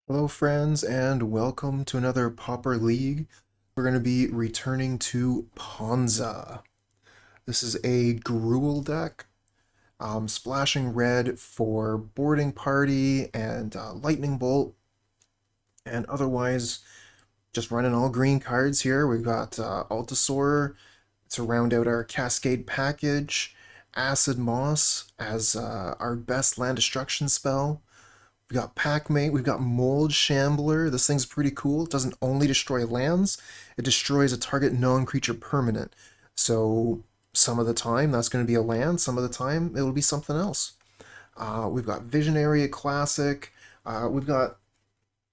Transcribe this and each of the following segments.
Hello friends and welcome to another Pauper League. We're going to be returning to Ponza. This is a Gruul deck, splashing red for Boarding Party and Lightning Bolt, and otherwise just running all green cards here. We've got Altisaur to round out our Cascade package, Acid-Moss as our best land destruction spell. We've got Packmate, we've got Mold Shambler. This thing's pretty cool. It doesn't only destroy lands, it destroys a target non-creature permanent. So some of the time that's going to be a land, some of the time it'll be something else. We've got Visionary, a classic. We've got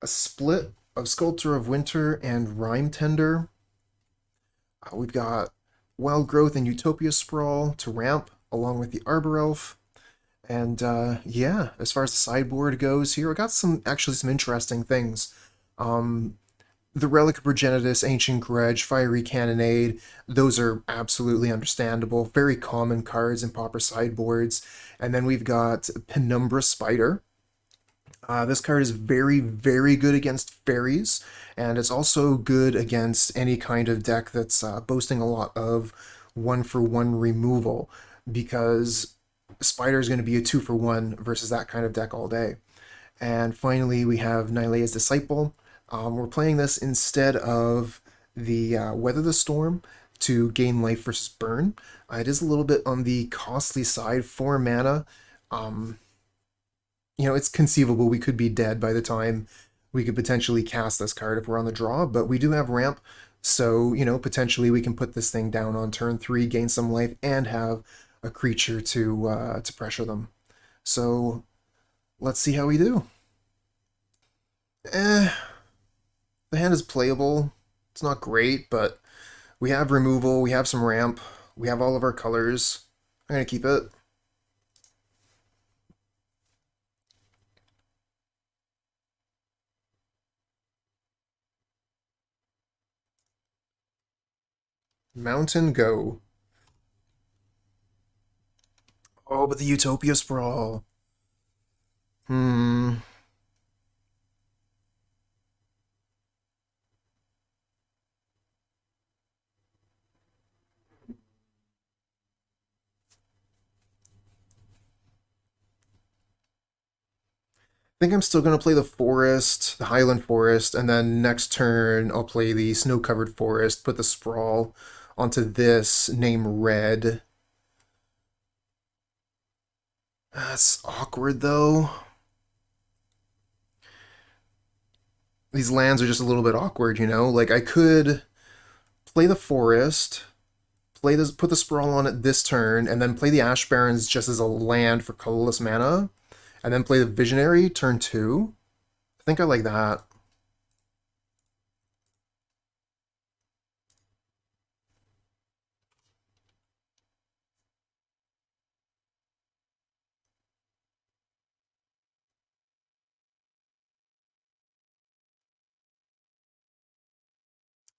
a split of Sculptor of Winter and Rime Tender. We've got Wild Growth and Utopia Sprawl to ramp along with the Arbor Elf. And yeah, as far as the sideboard goes here, I got actually some interesting things. Um, the Relic of Progenitus, Ancient Grudge, Fiery Cannonade, those are absolutely understandable. Very common cards in Pauper sideboards. And then we've got Penumbra Spider. This card is very, very good against fairies, and it's also good against any kind of deck that's boasting a lot of one-for-one removal, because Spider is going to be a two-for-one versus that kind of deck all day. And finally, we have Nylea's Disciple. We're playing this instead of the Weather the Storm to gain life versus burn. It is a little bit on the costly side, 4 mana. Um, it's conceivable we could be dead by the time we could potentially cast this card if we're on the draw, but we do have ramp, so, potentially we can put this thing down on turn 3, gain some life, and have a creature to pressure them. So, let's see how we do. The hand is playable. It's not great, but we have removal, we have some ramp, we have all of our colors. I'm going to keep it. Mountain Go. Oh, but the Utopia Sprawl. Hmm. I think I'm still going to play the forest, the Highland Forest, and then next turn I'll play the snow-covered forest, put the sprawl onto this, name red. That's awkward though. These lands are just a little bit awkward, Like I could play the forest, play this, put the sprawl on it this turn, and then play the Ash Barrens just as a land for colorless mana, and then play the Visionary turn 2. I think I like that.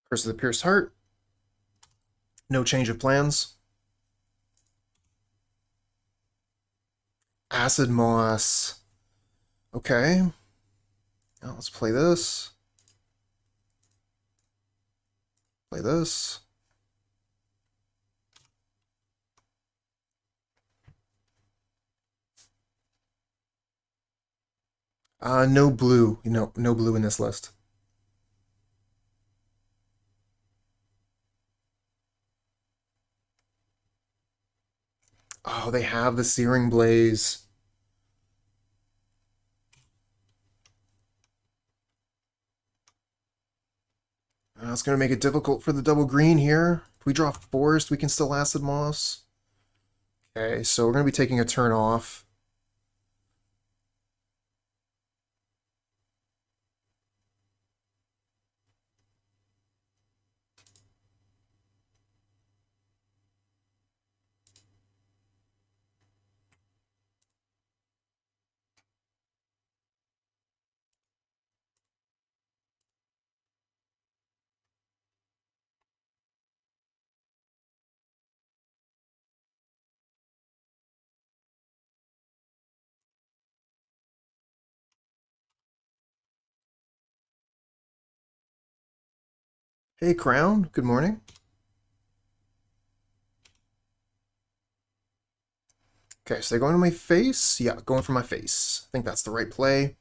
Curse of the Pierced Heart. No change of plans. Acid-Moss. Okay. Now let's play this. Play this. No blue. No blue in this list. Oh, they have the Searing Blaze. It's going to make it difficult for the double green here. If we draw Forest, we can still Acid-Moss. Okay, so we're going to be taking a turn off. Hey, Crown. Good morning. Okay, so they're going to my face. Yeah, going for my face. I think that's the right play.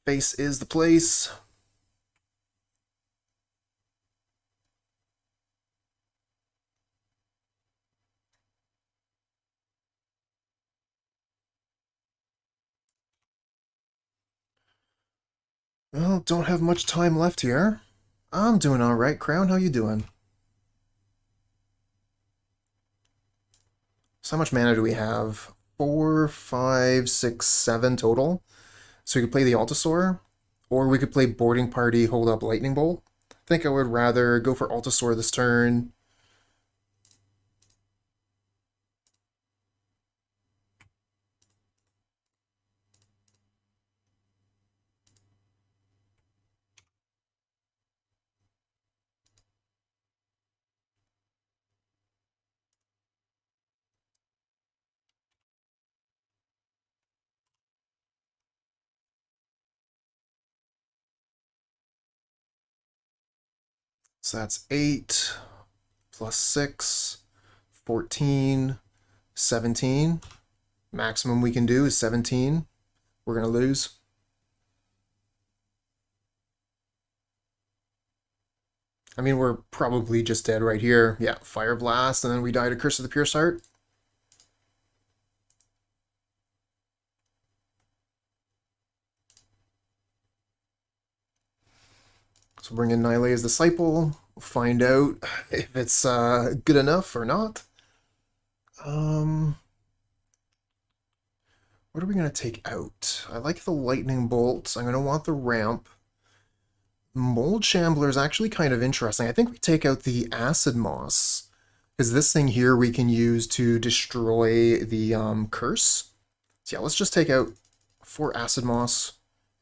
Face is the place. Well, don't have much time left here. I'm doing all right, Crown. How you doing? So how much mana do we have? 4, 5, 6, 7 total. So we could play the Altisaur, or we could play Boarding Party, hold up Lightning Bolt. I think I would rather go for Altisaur this turn. So that's 8 plus 6, 14, 17. Maximum we can do is 17. We're going to lose. I mean, we're probably just dead right here. Yeah, Fire Blast, and then we die to Curse of the Pierce Heart. So bring in Nylea's Disciple. We'll find out if it's good enough or not. What are we going to take out? I like the Lightning Bolts. I'm going to want the ramp. Mold Shambler is actually kind of interesting. I think we take out the Acid-Moss, because this thing here we can use to destroy the curse. So yeah, let's just take out 4 Acid-Moss,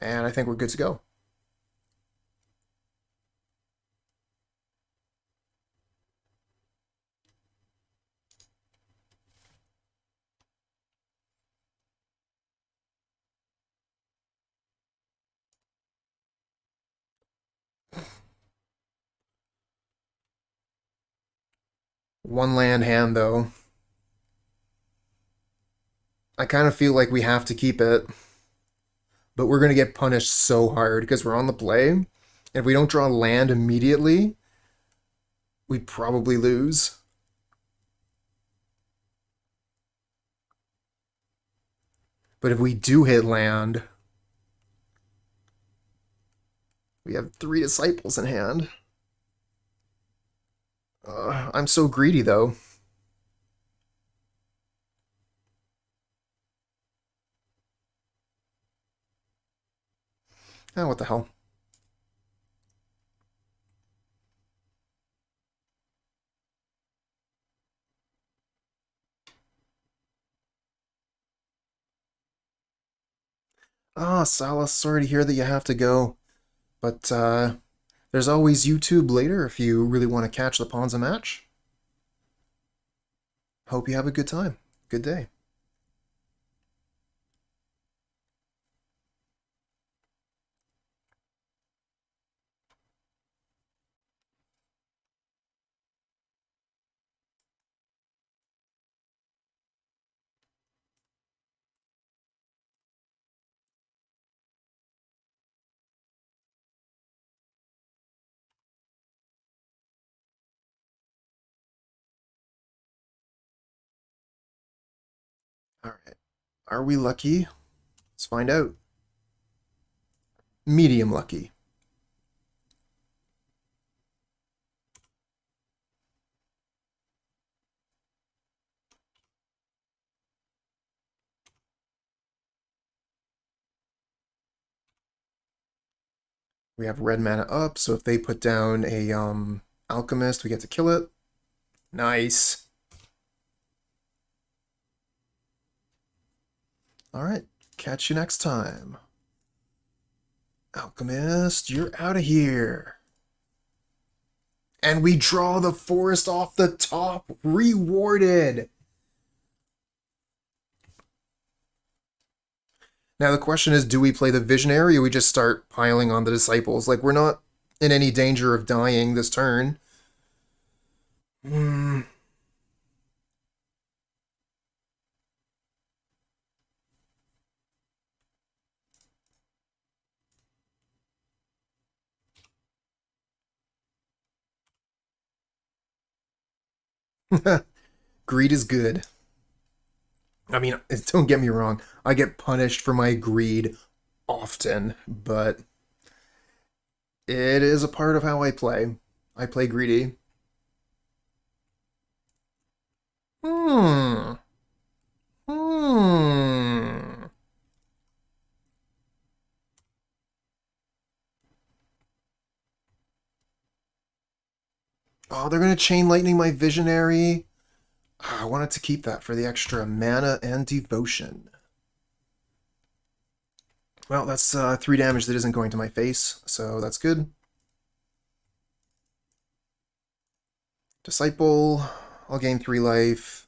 and I think we're good to go. One land hand, though. I kind of feel like we have to keep it. But we're going to get punished so hard because we're on the play. And if we don't draw land immediately, we'd probably lose. But if we do hit land, we have 3 Disciples in hand. I'm so greedy, though. Oh, what the hell. Ah, Salas, sorry to hear that you have to go. But there's always YouTube later if you really want to catch the Ponza match. Hope you have a good time. Good day. All right. Are we lucky? Let's find out. Medium lucky. We have red mana up, so if they put down a alchemist, we get to kill it. Nice. Alright, catch you next time. Alchemist, you're out of here. And we draw the forest off the top. Rewarded. Now the question is, do we play the Visionary or we just start piling on the Disciples? Like, we're not in any danger of dying this turn. Hmm. Greed is good. I mean, don't get me wrong, I get punished for my greed often, but it is a part of how I play. I play greedy. Hmm. Hmm. Oh, they're gonna chain lightning my visionary. I wanted to keep that for the extra mana and devotion. Well, that's 3 damage that isn't going to my face, so that's good. Disciple, I'll gain 3 life.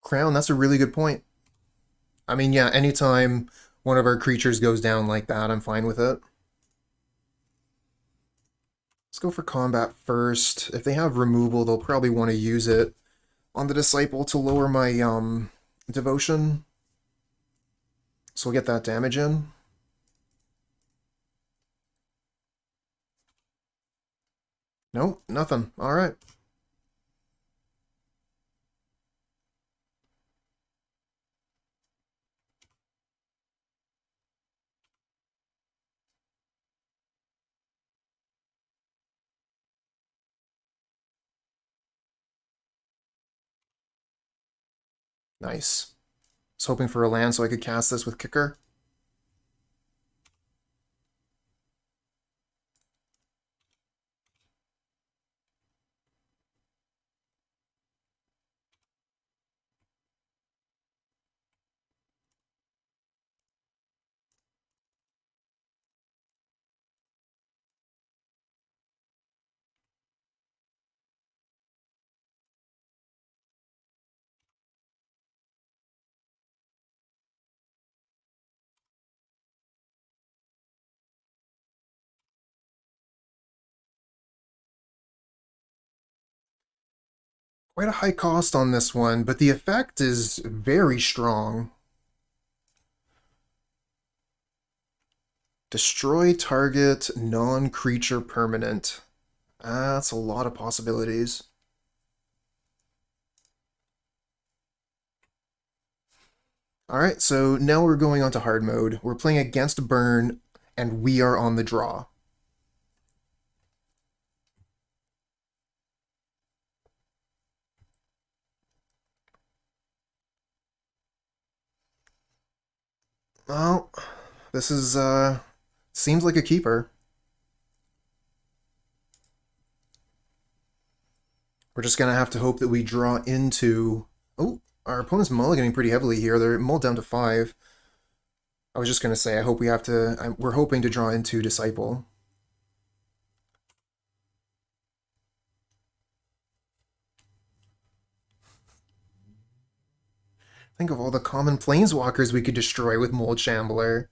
Crown, that's a really good point. I mean, yeah, anytime one of our creatures goes down like that, I'm fine with it. Let's go for combat first. If they have removal, they'll probably want to use it on the Disciple to lower my devotion. So we'll get that damage in. Nope, nothing. Alright. Nice. I was hoping for a land so I could cast this with Kicker. Quite a high cost on this one, but the effect is very strong. Destroy target non-creature permanent. That's a lot of possibilities. Alright, so now we're going on to hard mode. We're playing against burn, and we are on the draw. Well, this is, seems like a keeper. We're just gonna have to hope that we draw into... Oh, our opponent's mulliganing pretty heavily here. They're mulled down to 5. I was just gonna say, I hope we have to... We're hoping to draw into Disciple. Think of all the common planeswalkers we could destroy with Mold Shambler.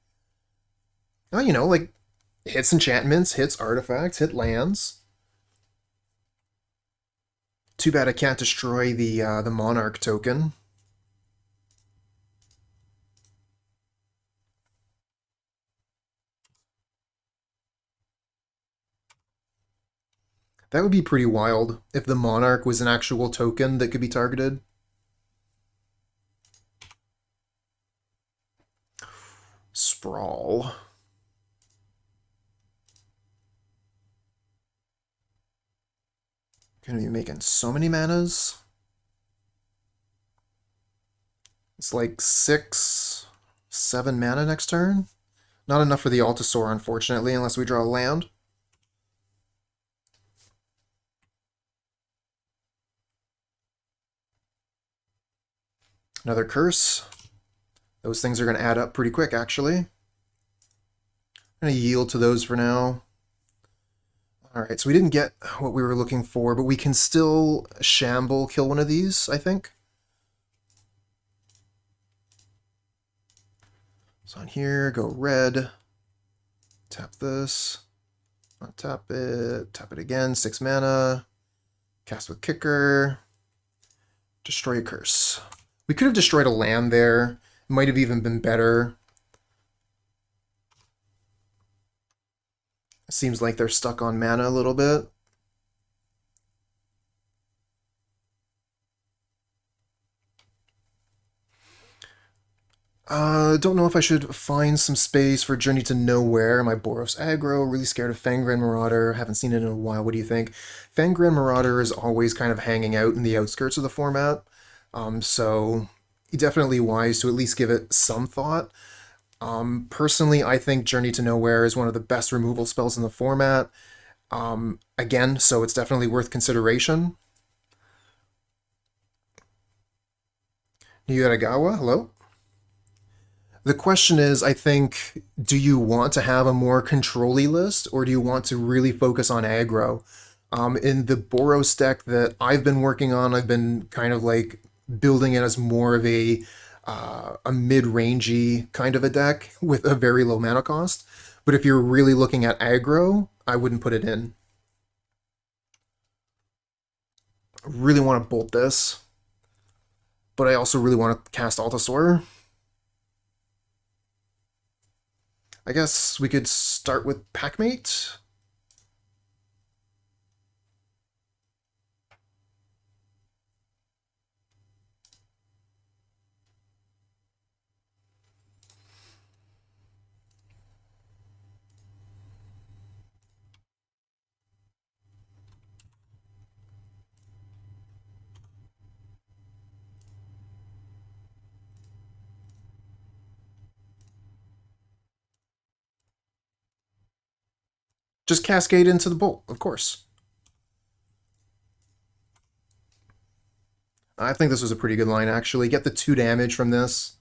Oh, you know, like, hits enchantments, hits artifacts, hit lands. Too bad I can't destroy the Monarch token. That would be pretty wild if the Monarch was an actual token that could be targeted. Sprawl. Gonna be making so many manas. It's like 6, 7 mana next turn. Not enough for the Altisaur, unfortunately, unless we draw a land. Another curse. Those things are going to add up pretty quick, actually. I'm going to yield to those for now. Alright, so we didn't get what we were looking for, but we can still shamble kill one of these, I think. So on here, go red. Tap this. Untap it. Tap it again. 6 mana. Cast with Kicker. Destroy a curse. We could have destroyed a land there. It might have even been better. It seems like they're stuck on mana a little bit. Don't know if I should find some space for Journey to Nowhere. My Boros aggro, really scared of Fangren Marauder. Haven't seen it in a while. What do you think? Fangren Marauder is always kind of hanging out in the outskirts of the format. So definitely wise to at least give it some thought. Personally, I think Journey to Nowhere is one of the best removal spells in the format. Again, so it's definitely worth consideration. Niyaragawa, hello? The question is, I think, do you want to have a more control-y list, or do you want to really focus on aggro? In the Boros deck that I've been working on, I've been kind of like building it as more of a mid-rangey kind of a deck with a very low mana cost. But if you're really looking at aggro, I wouldn't put it in. I really want to bolt this, but I also really want to cast Altisaur. I guess we could start with Packmate. Just Cascade into the bolt, of course. I think this was a pretty good line, actually. Get the 2 damage from this.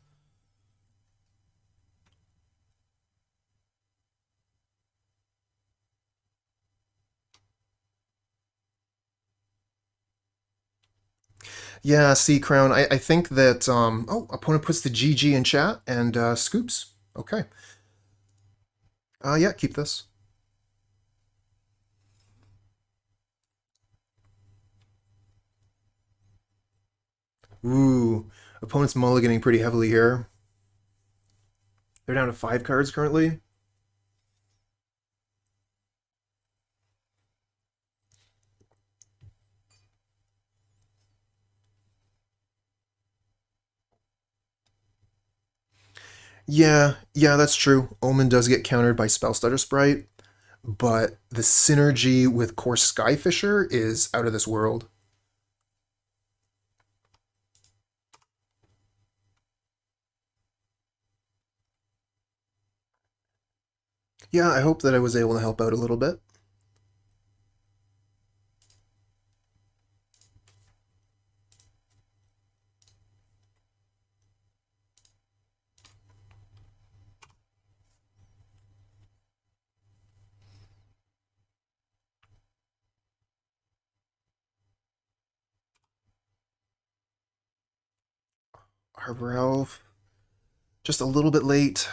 Yeah, see, Crown, I think that... oh, opponent puts the GG in chat and scoops. Okay. Yeah, keep this. Ooh, opponent's mulliganing pretty heavily here. They're down to 5 cards currently. Yeah, that's true. Omen does get countered by Spellstutter Sprite, but the synergy with Core Skyfisher is out of this world. Yeah, I hope that I was able to help out a little bit. Arbor Elf. Just a little bit late.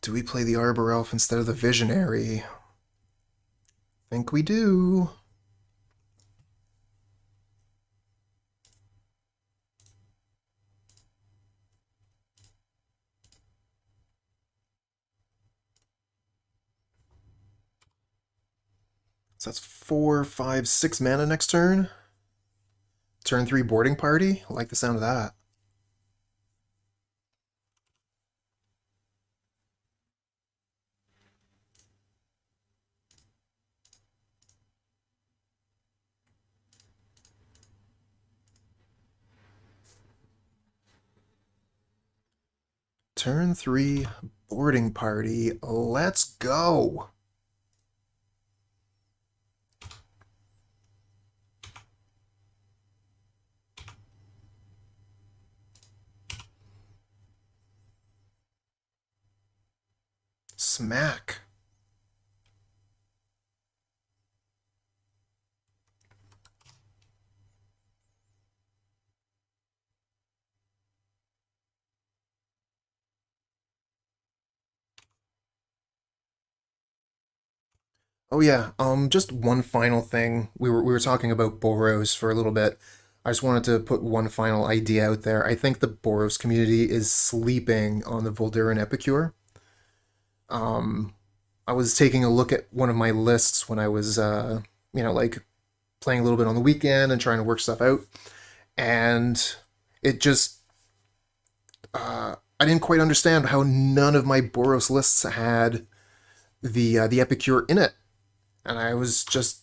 Do we play the Arbor Elf instead of the Visionary? Think we do. So that's 4, 5, 6 mana next turn. Turn 3 boarding party. I like the sound of that. Turn 3 boarding party. Let's go. Smack. Oh yeah, just one final thing. We were talking about Boros for a little bit. I just wanted to put one final idea out there. I think the Boros community is sleeping on the Volduran Epicure. Um, I was taking a look at one of my lists when I was, like playing a little bit on the weekend and trying to work stuff out, and it just, I didn't quite understand how none of my Boros lists had the Epicure in it, and I was just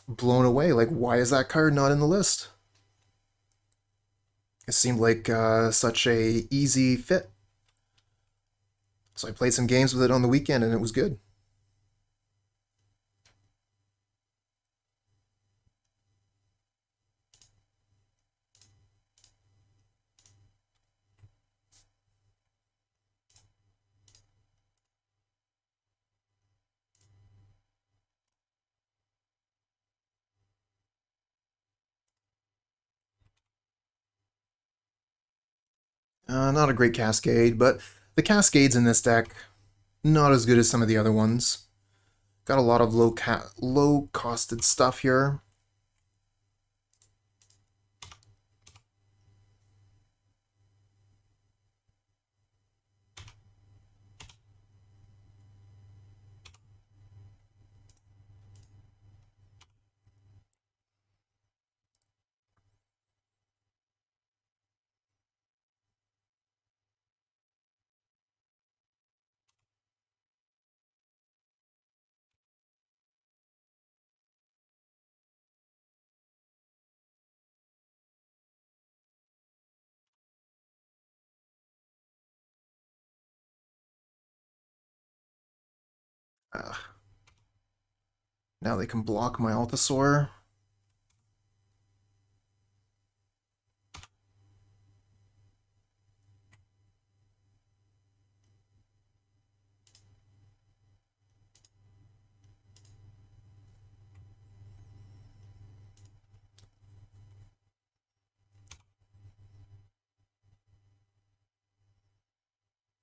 blown away. Like, why is that card not in the list? It seemed like such a easy fit. So I played some games with it on the weekend, and it was good. Not a great Cascade, but the Cascades in this deck, not as good as some of the other ones. Got a lot of low costed stuff here. Ugh. Now they can block my Altisaur.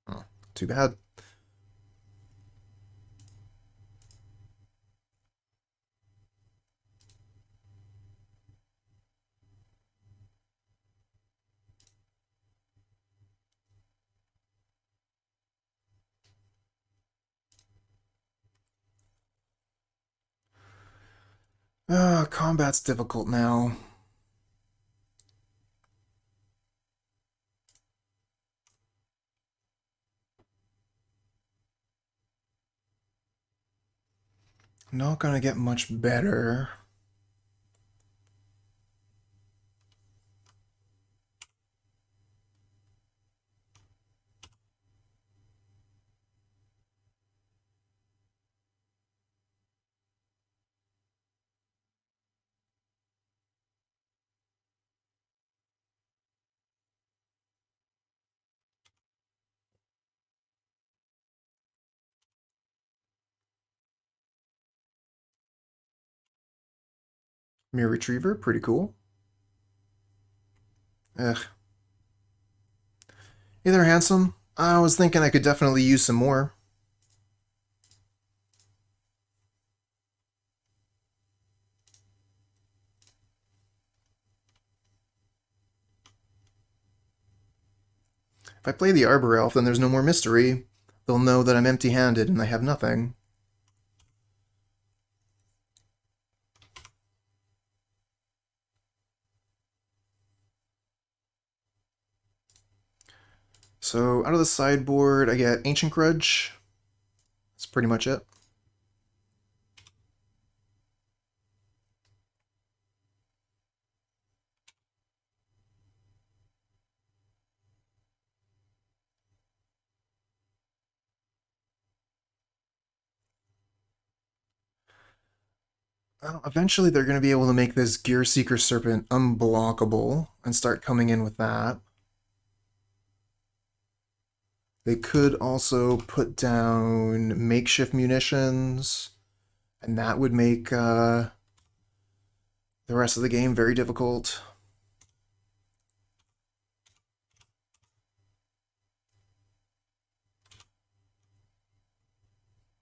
Oh, too bad. Combat's difficult now. Not gonna get much better. Mere Retriever, pretty cool. Ugh. Hey there, handsome. I was thinking I could definitely use some more. If I play the Arbor Elf, then there's no more mystery. They'll know that I'm empty-handed and I have nothing. So out of the sideboard, I get Ancient Grudge. That's pretty much it. Well, eventually they're going to be able to make this Gear Seeker Serpent unblockable and start coming in with that. They could also put down makeshift munitions, and that would make the rest of the game very difficult.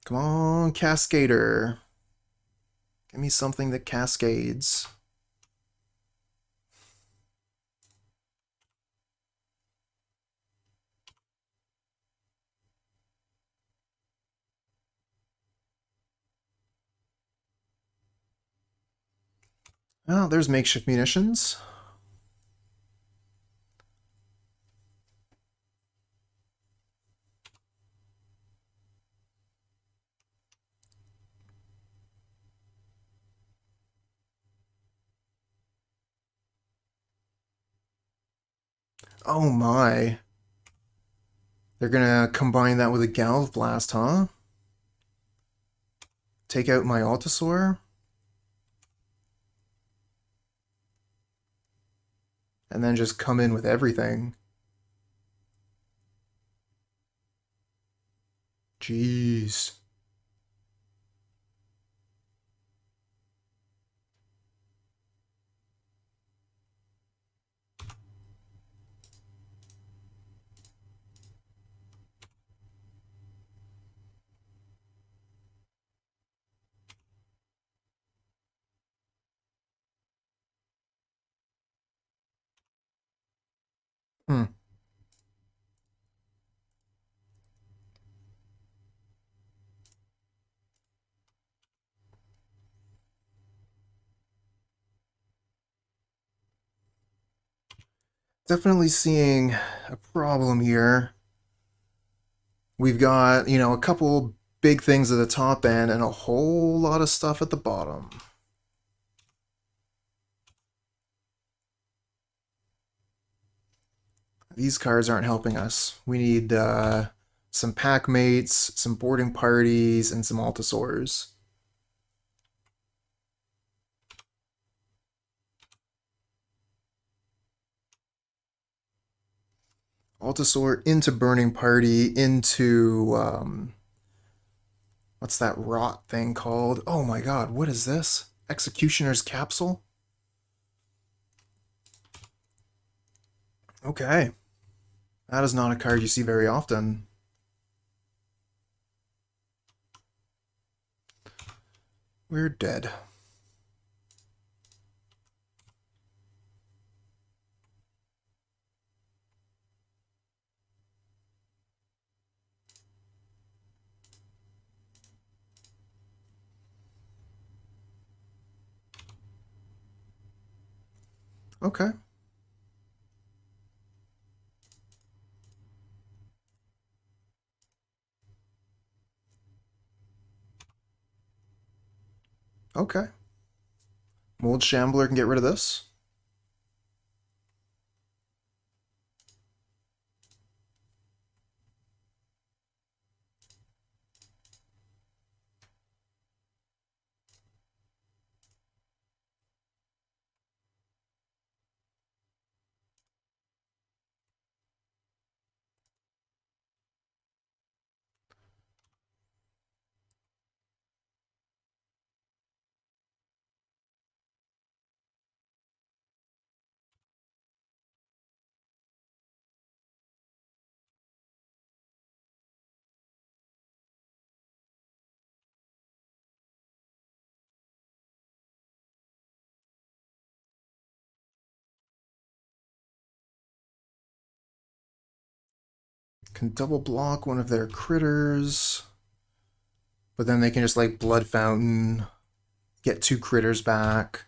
Come on, Cascader. Give me something that cascades. Oh, there's makeshift munitions. Oh my. They're gonna combine that with a Galv Blast, huh? Take out my Altisaur? And then just come in with everything. Jeez. Hmm. Definitely seeing a problem here. We've got, a couple big things at the top end and a whole lot of stuff at the bottom. These cards aren't helping us. We need some Packmates, some boarding parties, and some Altisaurs. Altisaur into Burning Party, into, what's that rot thing called? Oh my god, what is this? Executioner's Capsule? Okay. That is not a card you see very often. We're dead. Okay. Okay. Mold Shambler can get rid of this. Can double block one of their critters. But then they can just like Blood Fountain, get 2 critters back.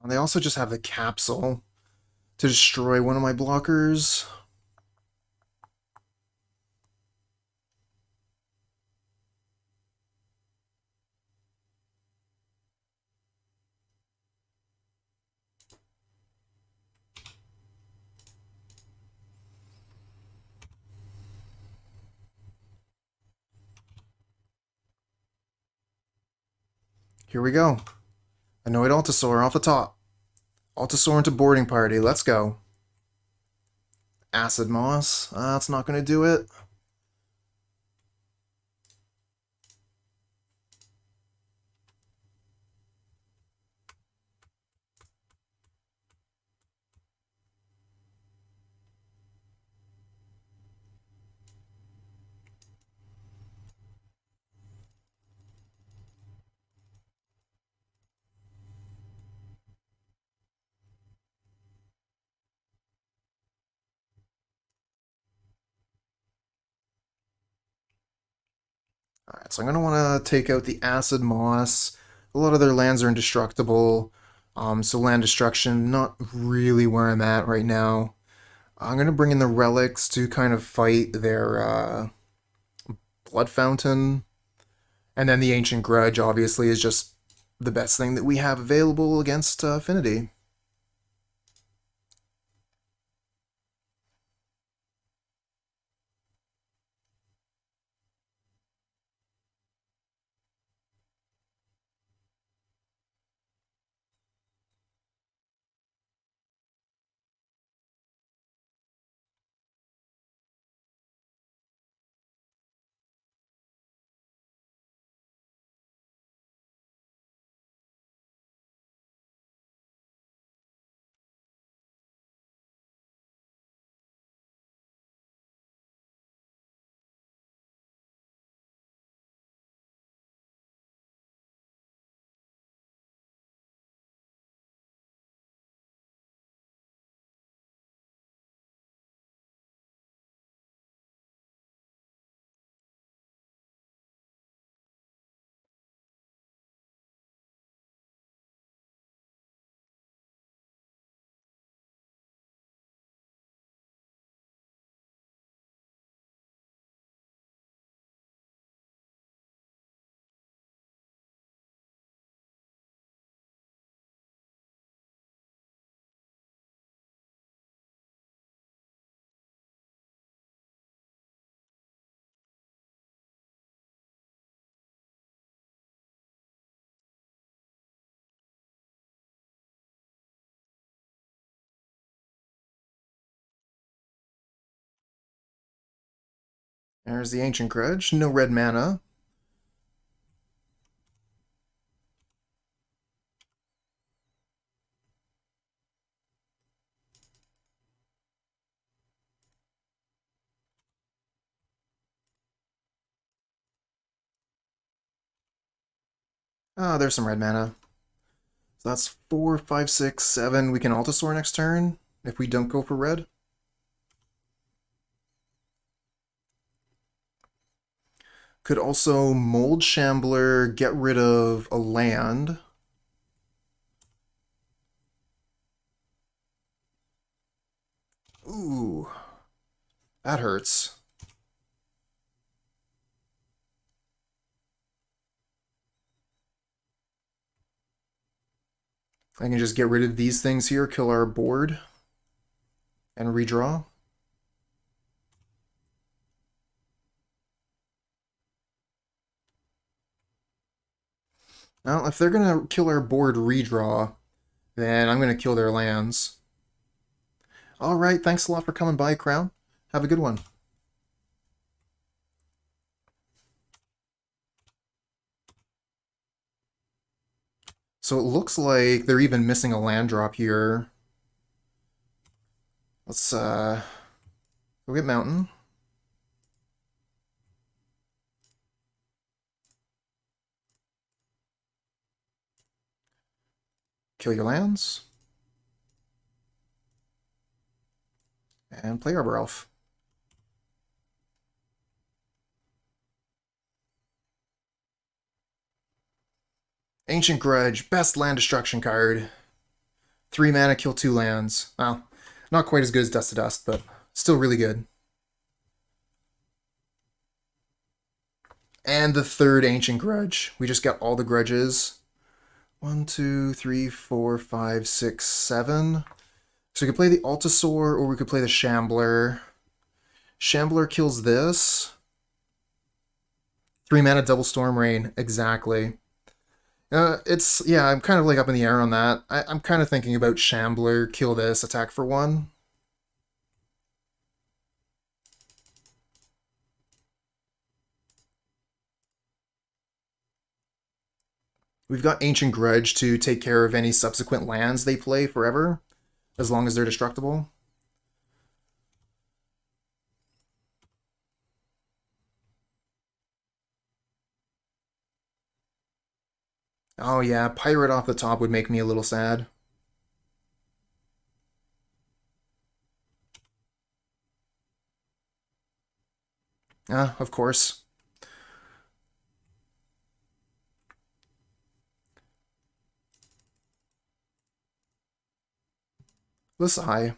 They also just have the capsule to destroy one of my blockers. Here we go. Annoyed Altisaur off the top. Altisaur into boarding party. Let's go. Acid-Moss. That's not going to do it. Alright, so I'm going to want to take out the Acid-Moss. A lot of their lands are indestructible, so land destruction, not really where I'm at right now. I'm going to bring in the relics to kind of fight their Blood Fountain. And then the Ancient Grudge, obviously, is just the best thing that we have available against Affinity. There's the Ancient Grudge. No red mana. Ah, there's some red mana. So that's 4, 5, 6, 7. We can Altisaur next turn if we don't go for red. Could also Mold Shambler, get rid of a land. Ooh, that hurts. I can just get rid of these things here, kill our board, and redraw. Now, if they're going to kill our board redraw, then I'm going to kill their lands. Alright, thanks a lot for coming by, Crown. Have a good one. So it looks like they're even missing a land drop here. Let's go get Mountain. Kill your lands. And play Arbor Elf. Ancient Grudge, best land destruction card. 3 mana, kill 2 lands. Well, not quite as good as Dust to Dust, but still really good. And the third Ancient Grudge. We just got all the grudges. 1, 2, 3, 4, 5, 6, 7. So we could play the Altisaur, or we could play the Shambler. Shambler kills this. 3 mana, double Storm Rain, exactly. Yeah, I'm kind of like up in the air on that. I'm kind of thinking about Shambler, kill this, attack for 1. We've got Ancient Grudge to take care of any subsequent lands they play forever, as long as they're destructible. Oh yeah, Pirate off the top would make me a little sad. Ah, of course. The sigh.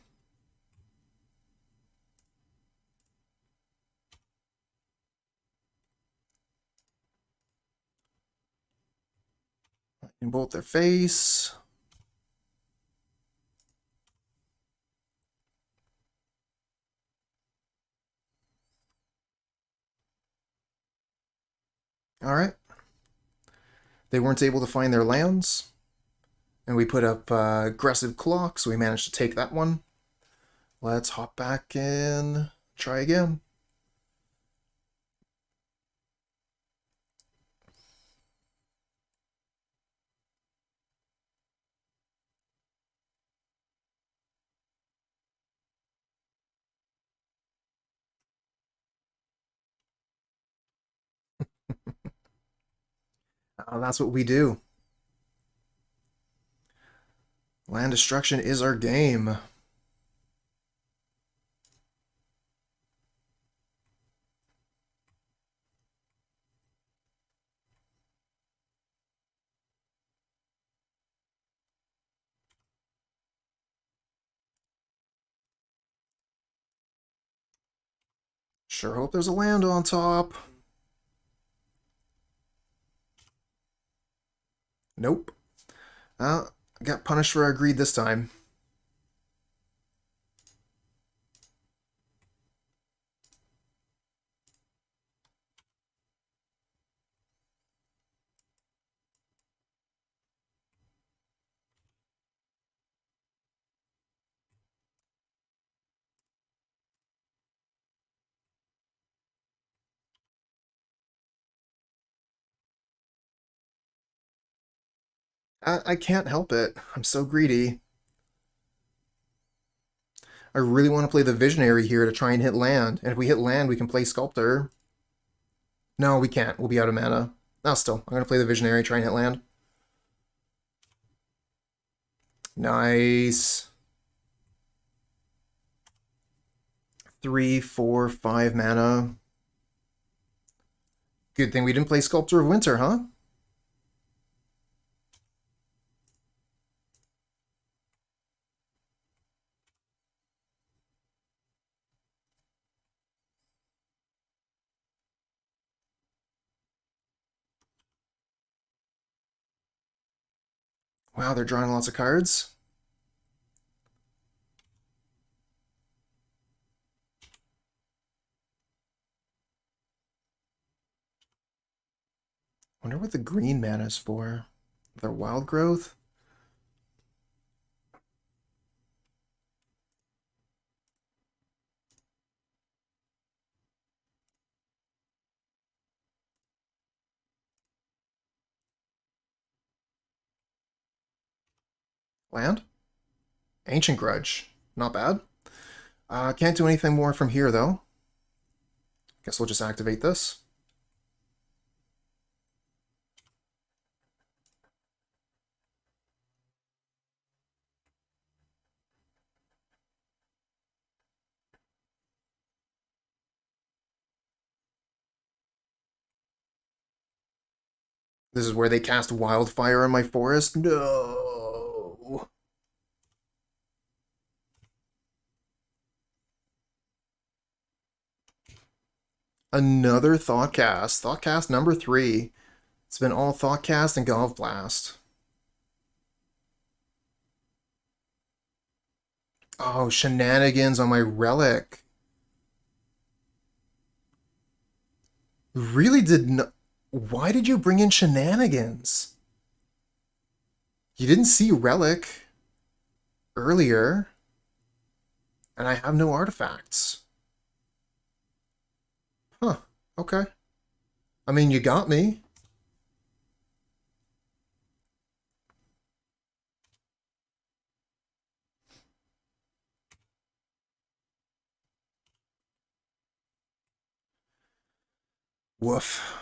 In bolt their face. Alright. They weren't able to find their lands. And we put up aggressive clock, so we managed to take that one. Let's hop back in. Try again. That's what we do. Land destruction is our game. Sure hope there's a land on top. Nope. I got punished for our greed this time. I can't help it. I'm so greedy. I really want to play the Visionary here to try and hit land. And if we hit land, we can play Sculptor. No, we can't. We'll be out of mana. No, still. I'm going to play the Visionary, try and hit land. Nice. 3, 4, 5 mana. Good thing we didn't play Sculptor of Winter, huh? Wow, they're drawing lots of cards. Wonder what the green mana is for. Their wild growth? Land? Ancient Grudge. Not bad. Can't do anything more from here, though. Guess we'll just activate this. This is where they cast Wildfire in my forest? No! Another Thoughtcast. Thoughtcast number 3. It's been all Thoughtcast and Golf Blast. Oh, shenanigans on my Relic. Really did not... Why did you bring in shenanigans? You didn't see Relic earlier, and I have no artifacts. Huh, okay. I mean, you got me. Woof.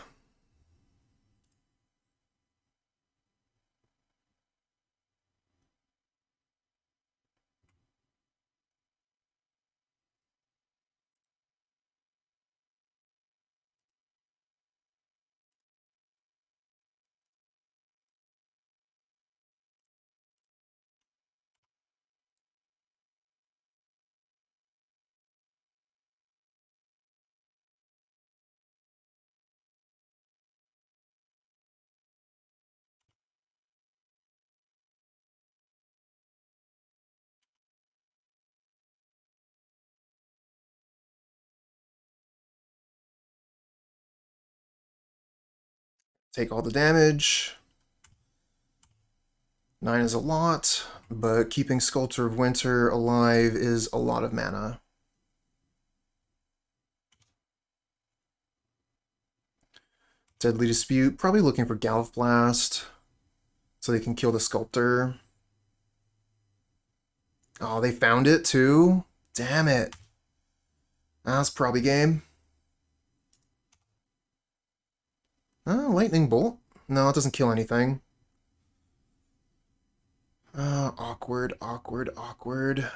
Take all the damage. 9 is a lot, but keeping Sculptor of Winter alive is a lot of mana. Deadly Dispute, probably looking for Galv Blast so they can kill the Sculptor. Oh, they found it too? Damn it. That's probably game. Oh, Lightning Bolt. No, it doesn't kill anything. Awkward, awkward, awkward.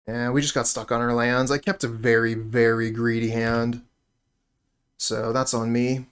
And we just got stuck on our lands. I kept a very, very greedy hand. So that's on me.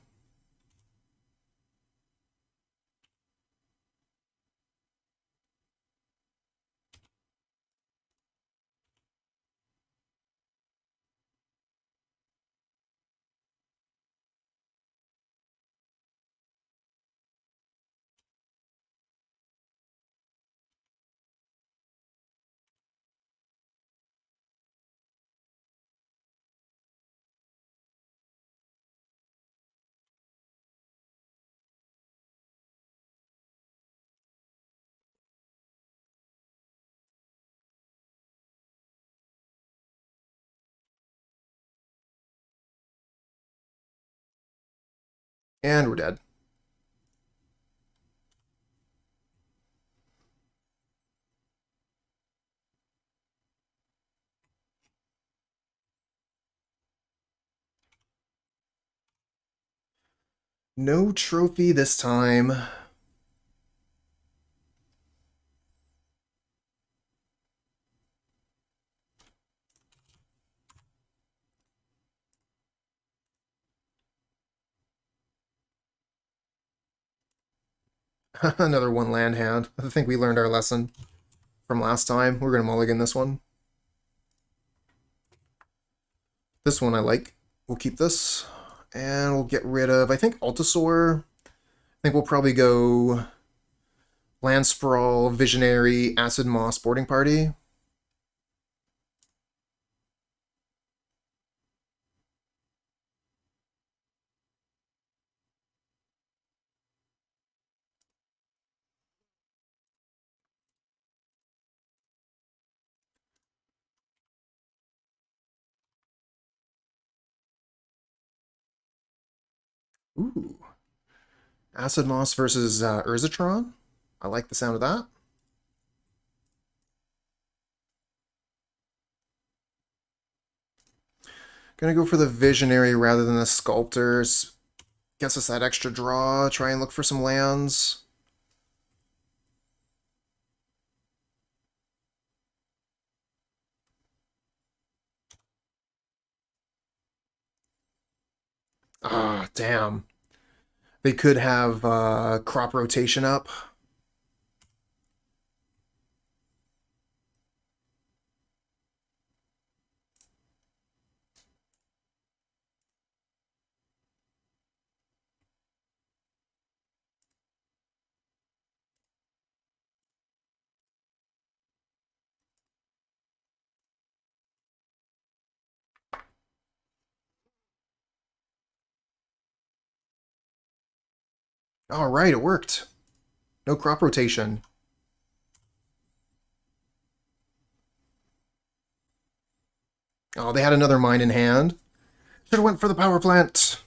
And we're dead. No trophy this time. Another one land hand. I think we learned our lesson from last time. We're going to mulligan this one. This one I like. We'll keep this. And we'll get rid of, I think, Altisaur. I think we'll probably go Land Sprawl, Visionary, Acid-Moss, Boarding Party. Ooh. Acid-Moss versus Tron. I like the sound of that. Gonna go for the Visionary rather than the Sculptors. Gets us that extra draw. Try and look for some lands. Ah, damn. They could have crop rotation up. All right, it worked. No crop rotation. Oh, they had another mine in hand. Should have went for the power plant.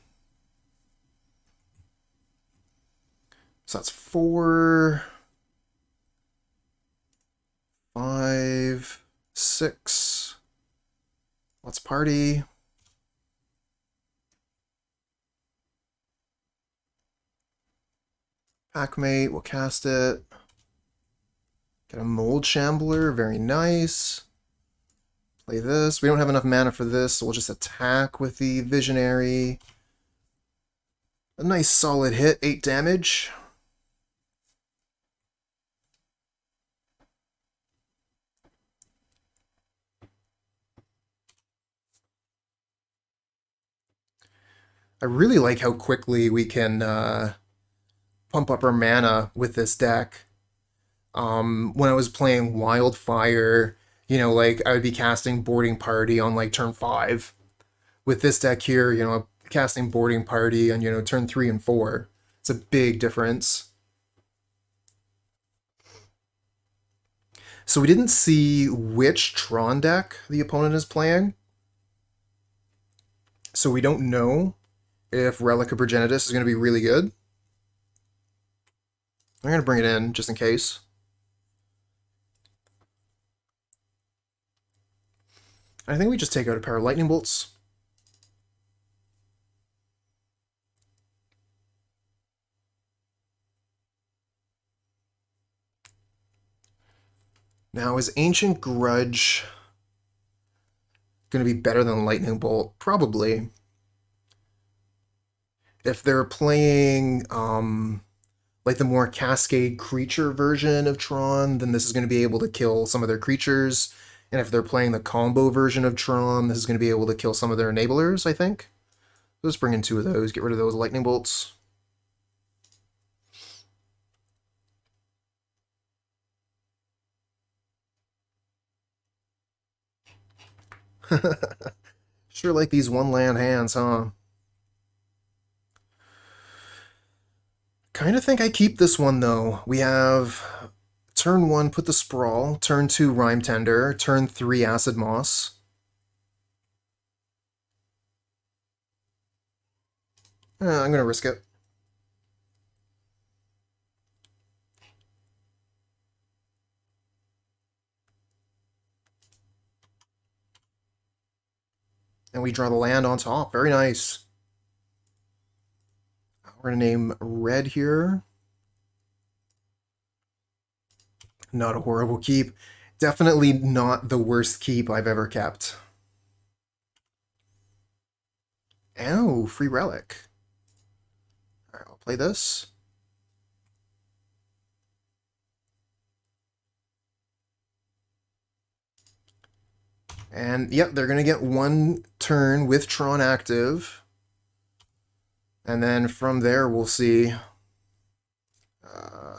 So that's 4, 5, 6. Let's party. Packmate, we'll cast it. Get a Mold Shambler, very nice. Play this. We don't have enough mana for this, so we'll just attack with the Visionary. A nice solid hit, 8 damage. I really like how quickly we can pump up our mana with this deck. When I was playing Wildfire, you know, like I would be casting Boarding Party on like turn 5. With this deck here, you know, casting Boarding Party on, you know, turn 3 and 4. It's a big difference. So we didn't see which Tron deck the opponent is playing. So we don't know if Relic of Progenitus is going to be really good. I'm going to bring it in just in case. I think we just take out a pair of lightning bolts. Now, is Ancient Grudge going to be better than Lightning Bolt? Probably. If they're playing like the more Cascade creature version of Tron, then this is going to be able to kill some of their creatures. And if they're playing the combo version of Tron, this is going to be able to kill some of their enablers, I think. Let's bring in 2 of those, get rid of those lightning bolts. Sure like these one-land hands, huh? Kind of think I keep this one, though. We have turn 1, put the Sprawl. Turn 2, Rime Tender. Turn 3, Acid-Moss. I'm going to risk it. And we draw the land on top. Very nice. We're going to name red here. Not a horrible keep. Definitely not the worst keep I've ever kept. Oh, free relic. Alright, I'll play this. And yep, they're going to get 1 turn with Tron active. And then from there, we'll see.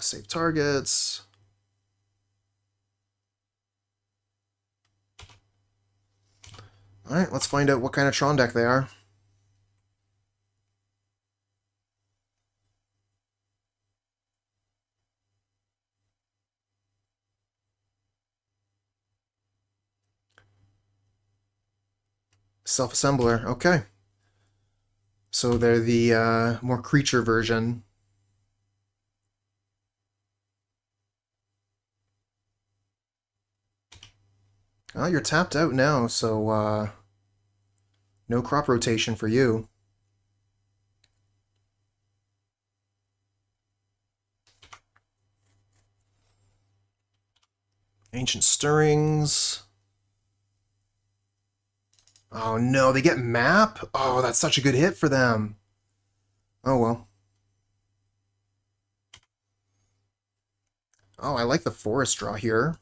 Save targets. Alright, let's find out what kind of Tron deck they are. Self-assembler, okay. So they're the more creature version. Oh, you're tapped out now, so no crop rotation for you. Ancient Stirrings. Oh no, they get map? Oh, that's such a good hit for them. Oh well. Oh, I like the forest draw here.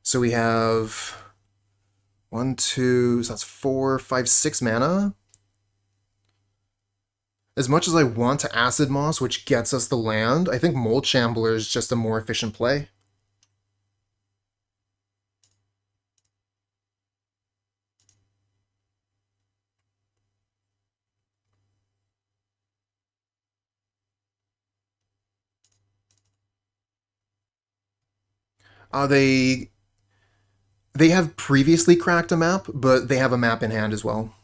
So we have 1, 2, so that's 4, 5, 6 mana. As much as I want to Acid-Moss, which gets us the land, I think Mold Shambler is just a more efficient play. They have previously cracked a map, but they have a map in hand as well.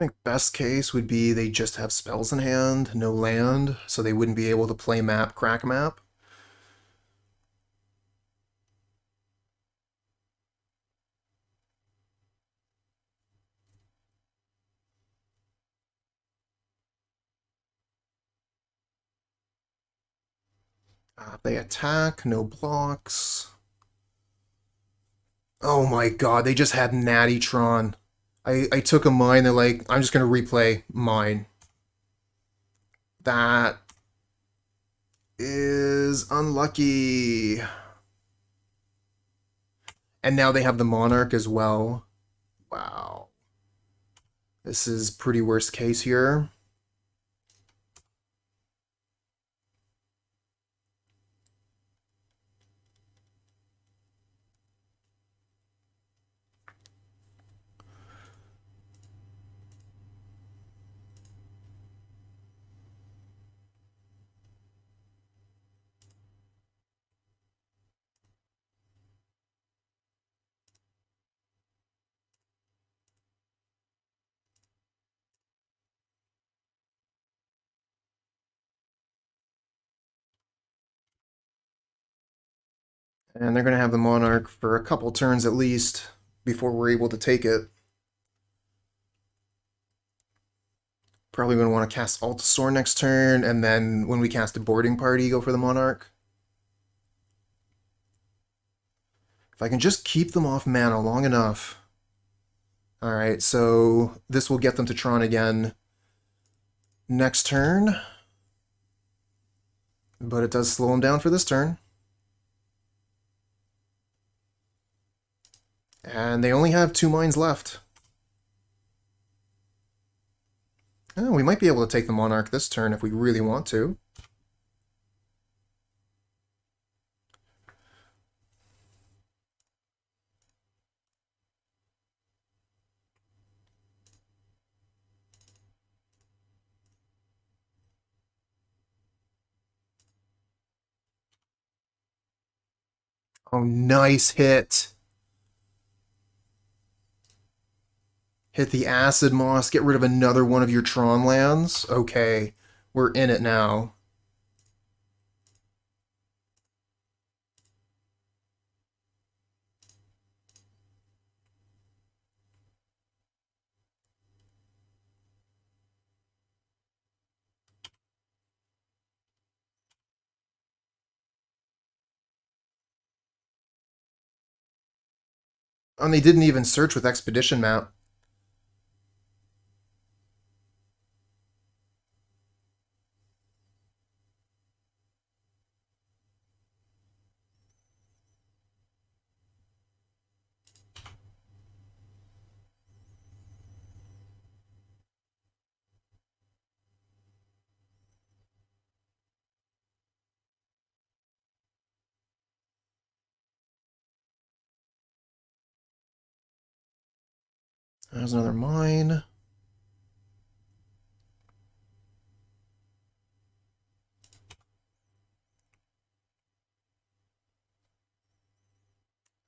I think best case would be they just have spells in hand, no land, so they wouldn't be able to play map, crack map. They attack, no blocks. Oh my god, they just had Natty Tron. I took a mine, they're like, I'm just gonna replay mine. That is unlucky. And now they have the Monarch as well. Wow. This is pretty worst case here. And they're going to have the Monarch for a couple turns at least before we're able to take it. Probably going to want to cast Altisaur next turn, and then when we cast a boarding party, go for the Monarch. If I can just keep them off mana long enough. Alright, so this will get them to Tron again next turn. But it does slow them down for this turn. And they only have 2 mines left. Oh, we might be able to take the Monarch this turn if we really want to. Oh, nice hit. Hit the Acid-Moss, get rid of another one of your Tron lands. Okay, we're in it now. And they didn't even search with Expedition Map. There's another mine.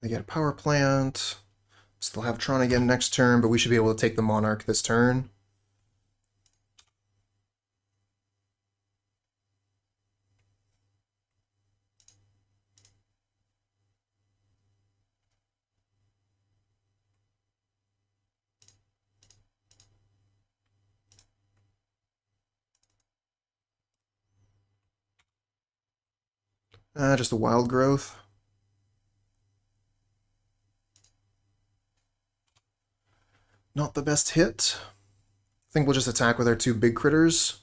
They get a power plant. Still have Tron again next turn, but we should be able to take the Monarch this turn. Just a wild growth. Not the best hit. I think we'll just attack with our 2 big critters.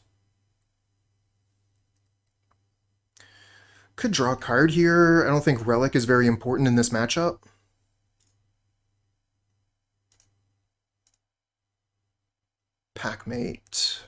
Could draw a card here. I don't think Relic is very important in this matchup. Packmate.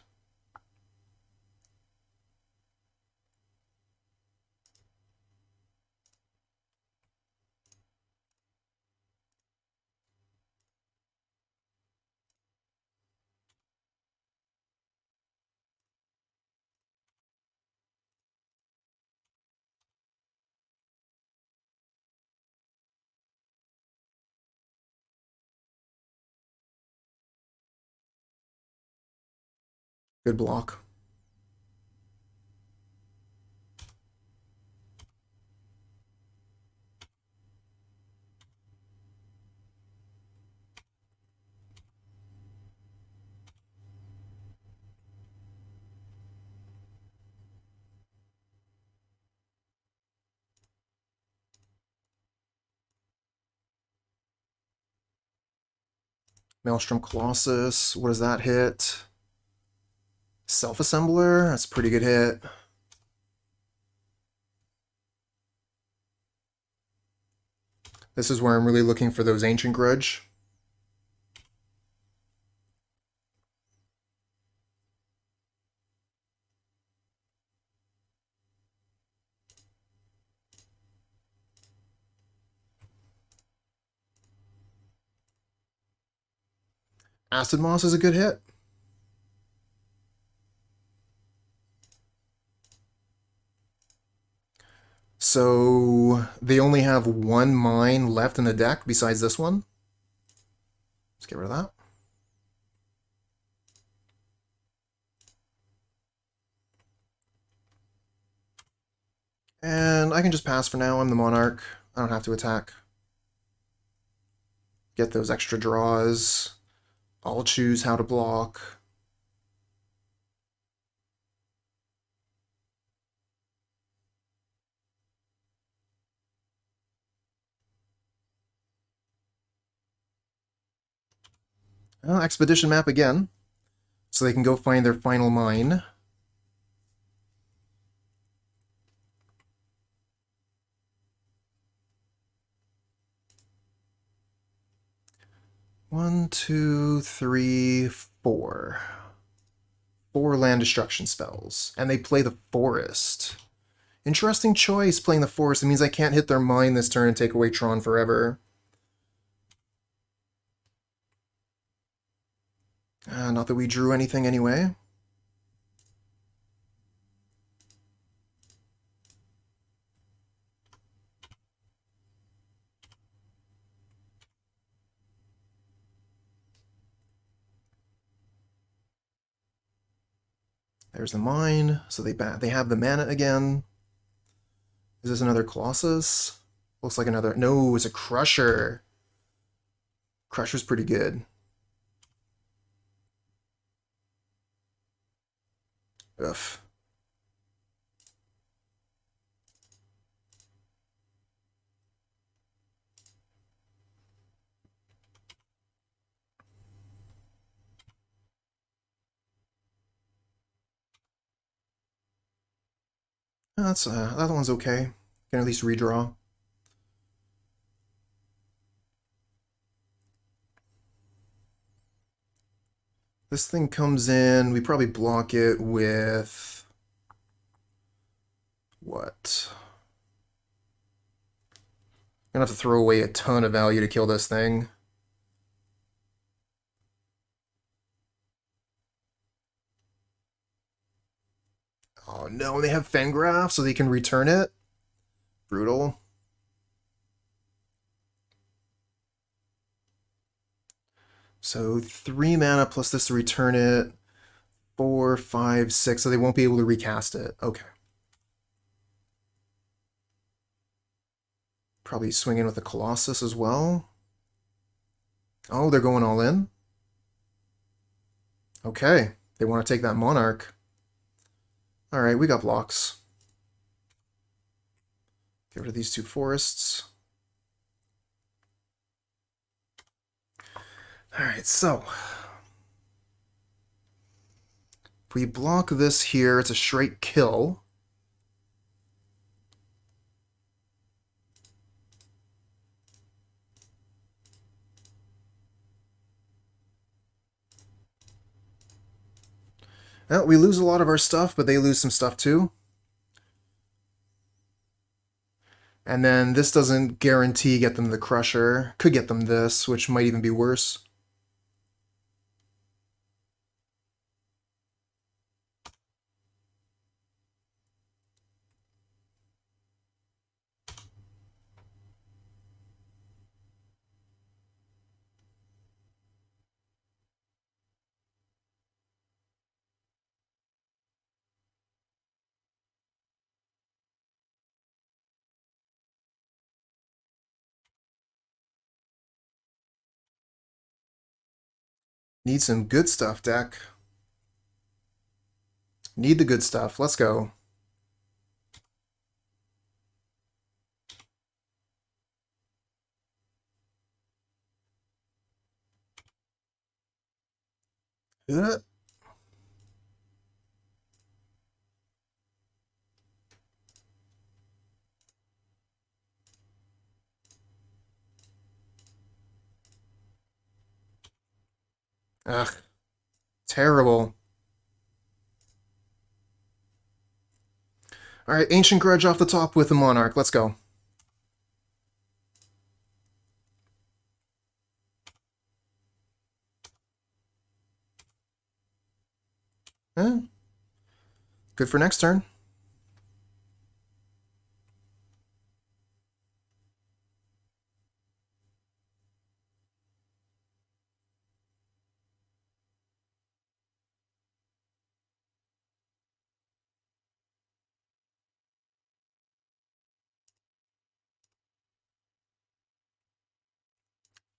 Good block. Maelstrom Colossus. What does that hit? Self-Assembler. That's a pretty good hit. This is where I'm really looking for those Ancient Grudge. Acid-Moss is a good hit. So they only have 1 mine left in the deck besides this one. Let's get rid of that. And I can just pass for now. I'm the Monarch. I don't have to attack. Get those extra draws. I'll choose how to block. Expedition map again, so they can go find their final mine. One, two, three, four. 4 land destruction spells. And they play the forest. Interesting choice, playing the forest. It means I can't hit their mine this turn and take away Tron forever. Not that we drew anything anyway. There's the mine, so they have the mana again. Is this another Colossus? Looks like another... No, it's a Crusher. Crusher's pretty good. Ugh. That one's okay. Can at least redraw. This thing comes in, we probably block it with... What? I'm gonna have to throw away a ton of value to kill this thing. Oh no, they have Fengraf, so they can return it? Brutal. So 3 mana plus this to return it. 4, 5, 6, so they won't be able to recast it. Okay. Probably swing in with the Colossus as well. Oh, they're going all in? Okay, they want to take that Monarch. Alright, we got blocks. Get rid of these 2 forests. Alright. Alright, so if we block this here, it's a straight kill. Well, we lose a lot of our stuff, but they lose some stuff too. And then this doesn't guarantee get them the Crusher. Could get them this, which might even be worse. Need some good stuff, deck. Need the good stuff. Let's go. Uh. Ugh. Terrible. Alright, Ancient Grudge off the top with the Monarch. Let's go. Eh. Good for next turn.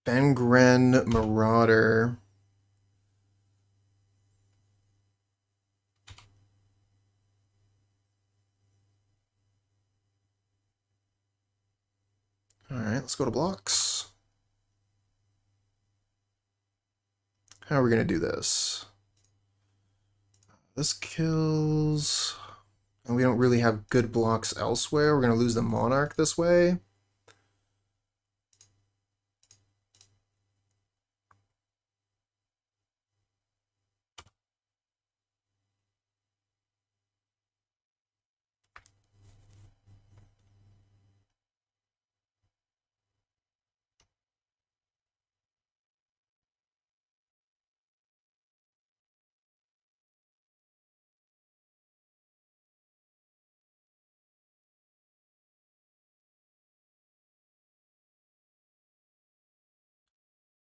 Bengren Marauder. Alright, let's go to blocks. How are we going to do this? This kills... And we don't really have good blocks elsewhere. We're going to lose the Monarch this way.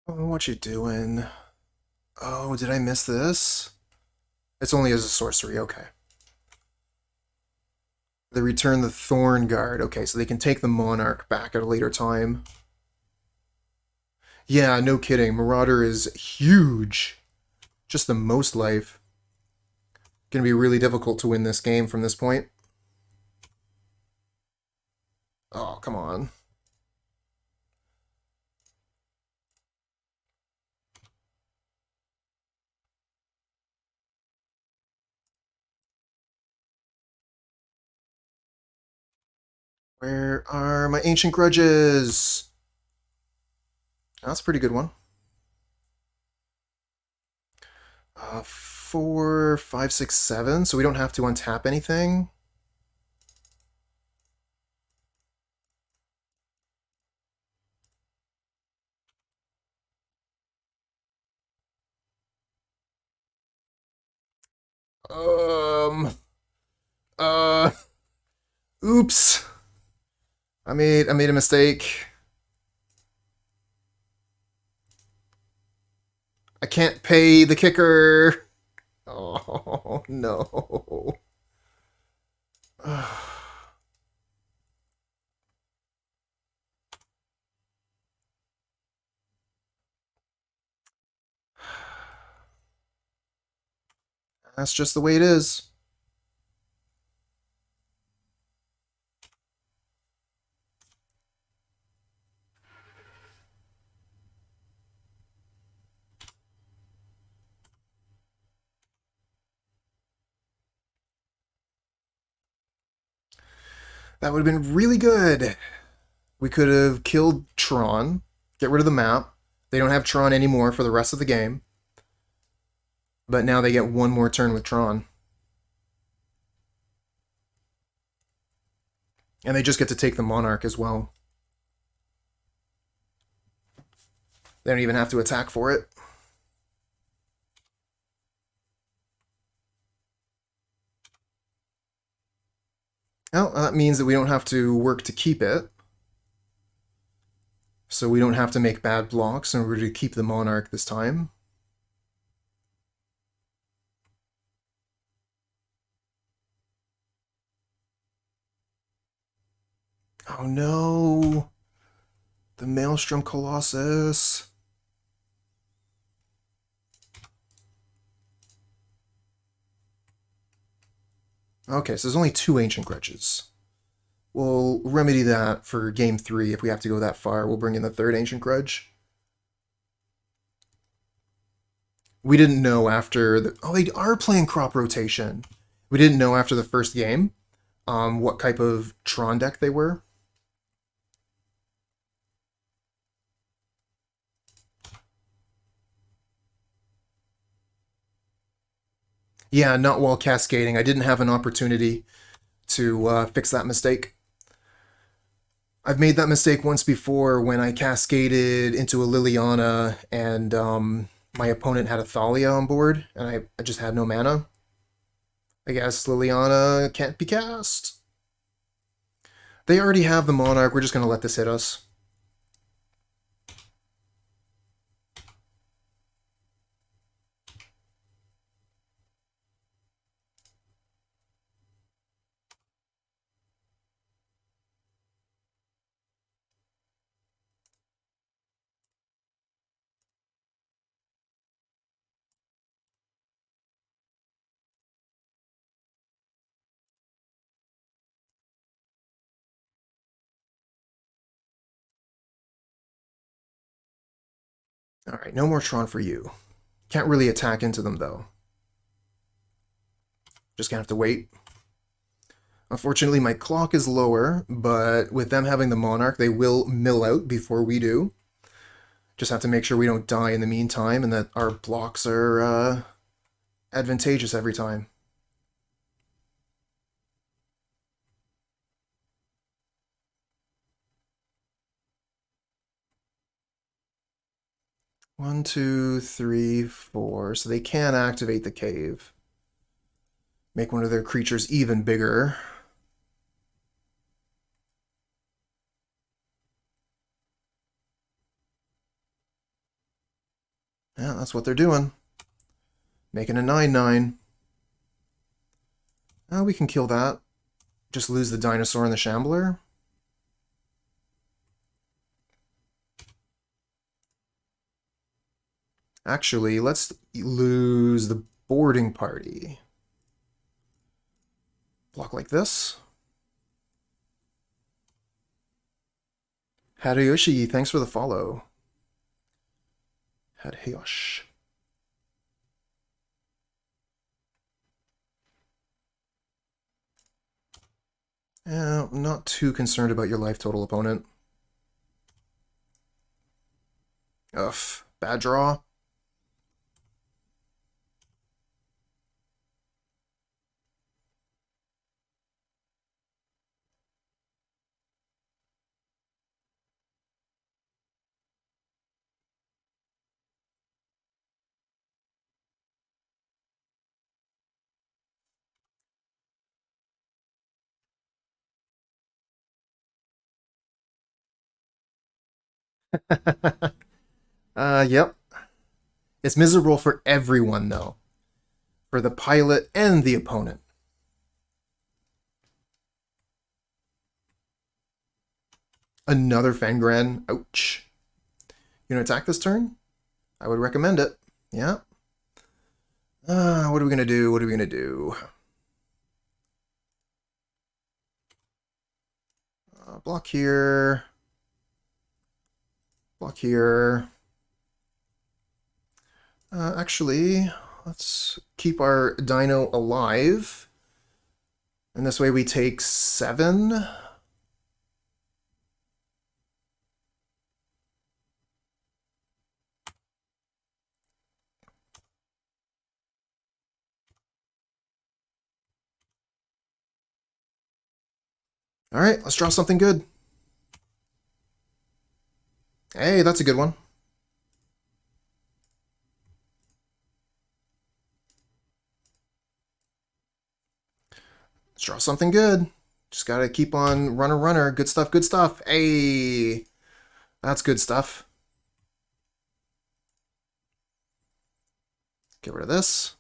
Oh, what you doing? Oh, did I miss this? It's only as a sorcery, okay. They return the Thorn Guard. Okay, so they can take the Monarch back at a later time. Yeah, no kidding. Marauder is huge. Just the most life. Gonna be really difficult to win this game from this point. Oh, come on. Where are my Ancient Grudges? Oh, that's a pretty good one. 4, 5, 6, 7, so we don't have to untap anything. Um. Uh. Oops. I made a mistake. I can't pay the kicker. Oh no. That's just the way it is. That would have been really good. We could have killed Tron, get rid of the map. They don't have Tron anymore for the rest of the game. But now they get one more turn with Tron. And they just get to take the Monarch as well. They don't even have to attack for it. Well, that means that we don't have to work to keep it. So we don't have to make bad blocks in order to keep the Monarch this time. Oh no! The Maelstrom Colossus! Okay, so there's only 2 Ancient Grudges. We'll remedy that for Game 3 if we have to go that far. We'll bring in the 3rd Ancient Grudge. We didn't know after the... Oh, they are playing crop rotation. We didn't know after the first game what type of Tron deck they were. Yeah, not while cascading. I didn't have an opportunity to fix that mistake. I've made that mistake once before when I cascaded into a Liliana and my opponent had a Thalia on board, and I just had no mana. I guess Liliana can't be cast. They already have the Monarch. We're just going to let this hit us. Alright, no more Tron for you. Can't really attack into them, though. Just gonna have to wait. Unfortunately, my clock is lower, but with them having the Monarch, they will mill out before we do. Just have to make sure we don't die in the meantime, and that our blocks are advantageous every time. One, two, three, four. So they can activate the cave. Make one of their creatures even bigger. Yeah, that's what they're doing. Making a 9/9. Oh, we can kill that. Just lose the dinosaur and the shambler. Actually, let's lose the boarding party. Block like this. Hadayoshi, thanks for the follow. Hadayosh. I'm not too concerned about your life total, opponent. Ugh, bad draw. Yep. It's miserable for everyone, though. For the pilot and the opponent. Another Fengren. Ouch. You gonna attack this turn? I would recommend it. Yeah. What are we gonna do? What are we gonna do? Block here. Block here. Actually, let's keep our dino alive. And this way we take 7. Alright, let's draw something good. Hey, that's a good one. Let's draw something good. Just gotta keep on runner. Good stuff, good stuff. Hey, that's good stuff. Get rid of this.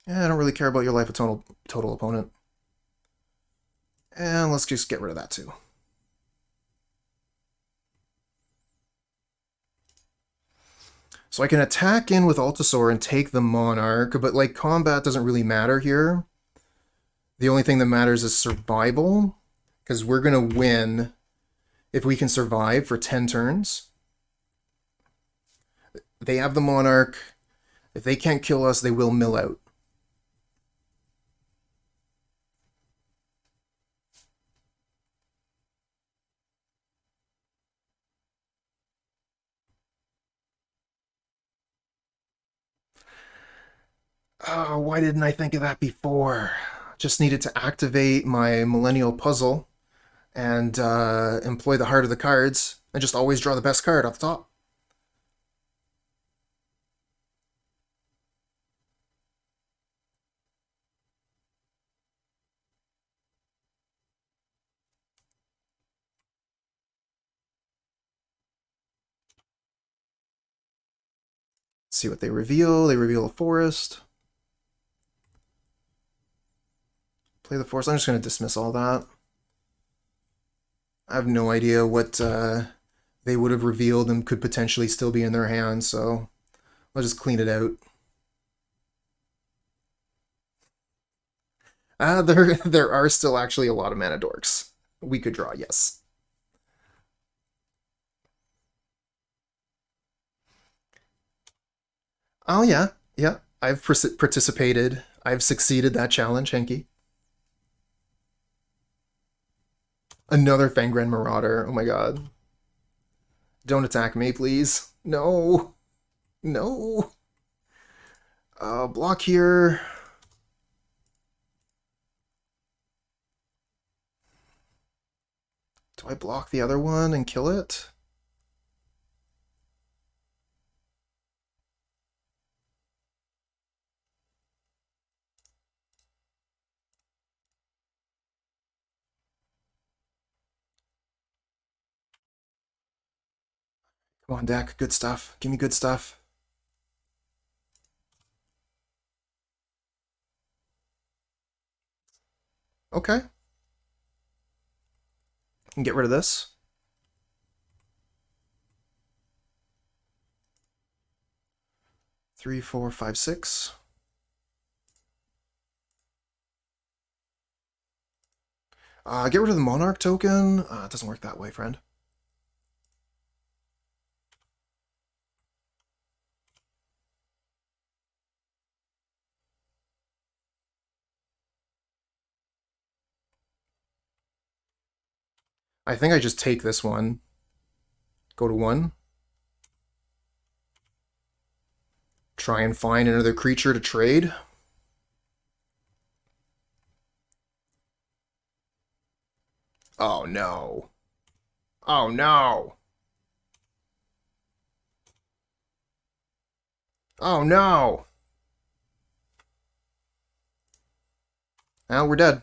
Yeah, I don't really care about your life of total opponent. And let's just get rid of that too. So I can attack in with Altisaur and take the Monarch, but like combat doesn't really matter here. The only thing that matters is survival, because we're going to win if we can survive for 10 turns. They have the Monarch. If they can't kill us, they will mill out. Oh, why didn't I think of that before? Just needed to activate my Millennial Puzzle and employ the heart of the cards and just always draw the best card off the top. Let's see what they reveal. They reveal a forest. Play the forest. I'm just going to dismiss all that. I have no idea what they would have revealed and could potentially still be in their hands, so I'll just clean it out. There are still actually a lot of mana dorks we could draw, yes. Oh yeah, yeah. I've participated. I've succeeded that challenge, Henky. Another Fangren Marauder. Oh my god. Don't attack me, please. No. No. Block here. Do I block the other one and kill it? Come on, deck. Good stuff. Give me good stuff. Okay. Can get rid of this. Three, four, five, six. Get rid of the Monarch token. It doesn't work that way, friend. I think I just take this one. Go to 1. Try and find another creature to trade. Oh no. Oh no. Oh no. Now we're dead.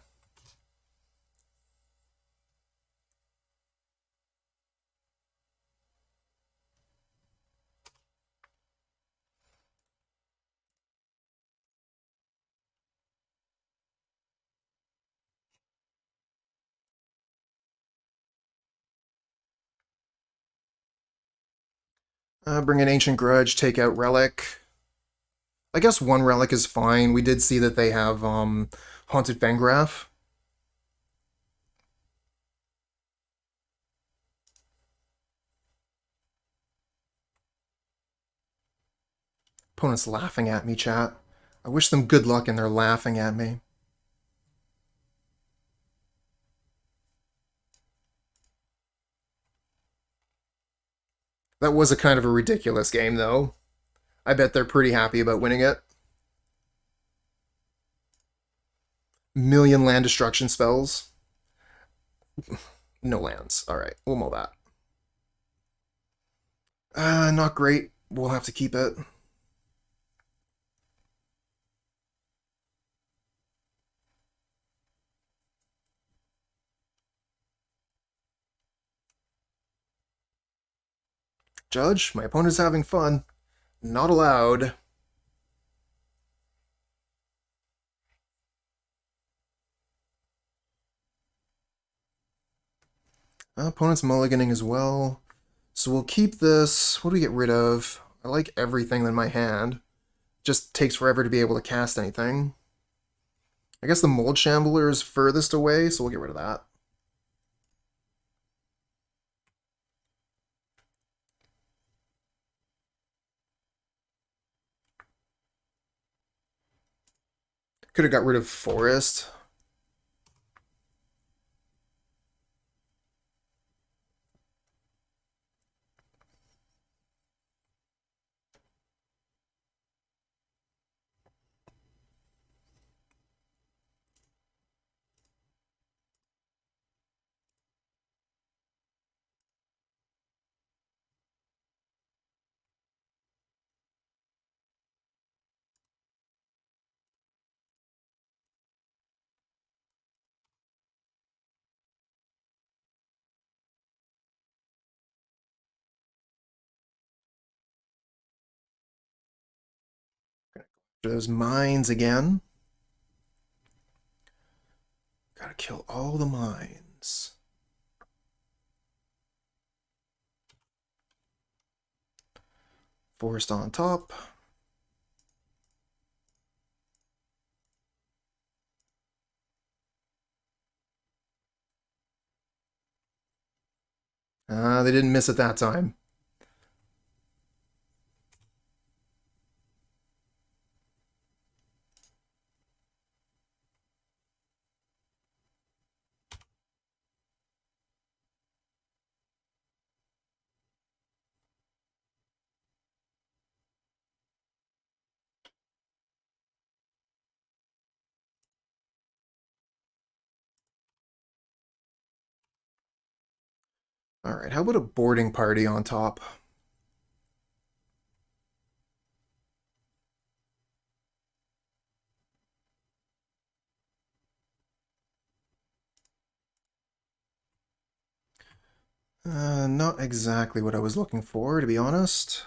Bring an Ancient Grudge, take out Relic. I guess one Relic is fine. We did see that they have Haunted Fengraf. Opponent's laughing at me, chat. I wish them good luck and they're laughing at me. That was a kind of a ridiculous game, though. I bet they're pretty happy about winning it. million land destruction spells. No lands. Alright, we'll mull that. Not great. We'll have to keep it. Judge, my opponent's having fun. Not allowed. Opponent's mulliganing as well. So we'll keep this. What do we get rid of? I like everything in my hand. Just takes forever to be able to cast anything. I guess the Mold Shambler is furthest away, so we'll get rid of that. Could have got rid of Forest. Those mines again. Gotta kill all the mines. Forest on top. They didn't miss it that time. Alright, how about a boarding party on top? Not exactly what I was looking for, to be honest.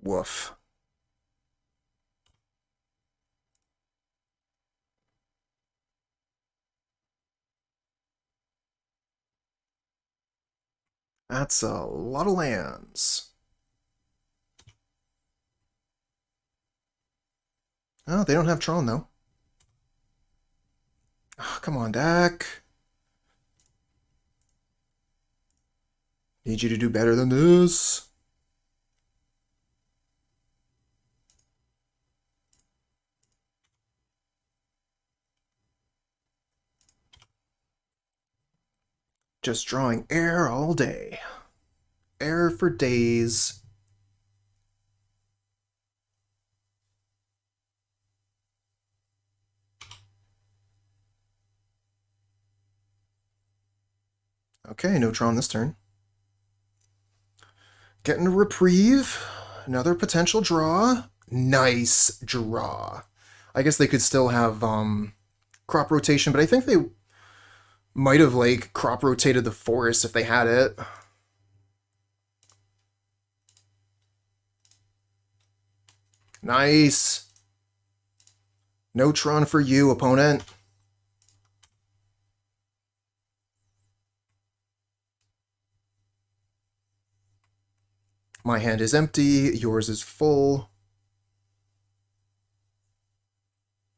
Woof. That's a lot of lands. Oh, they don't have Tron, though. Oh, come on, Dak. Need you to do better than this. Just drawing air all day. Air for days. Okay, no Tron this turn. Getting a reprieve. Another potential draw. Nice draw. I guess they could still have crop rotation, but I think they might have like crop rotated the forest if they had it. Nice. No Tron for you, opponent. My hand is empty, yours is full.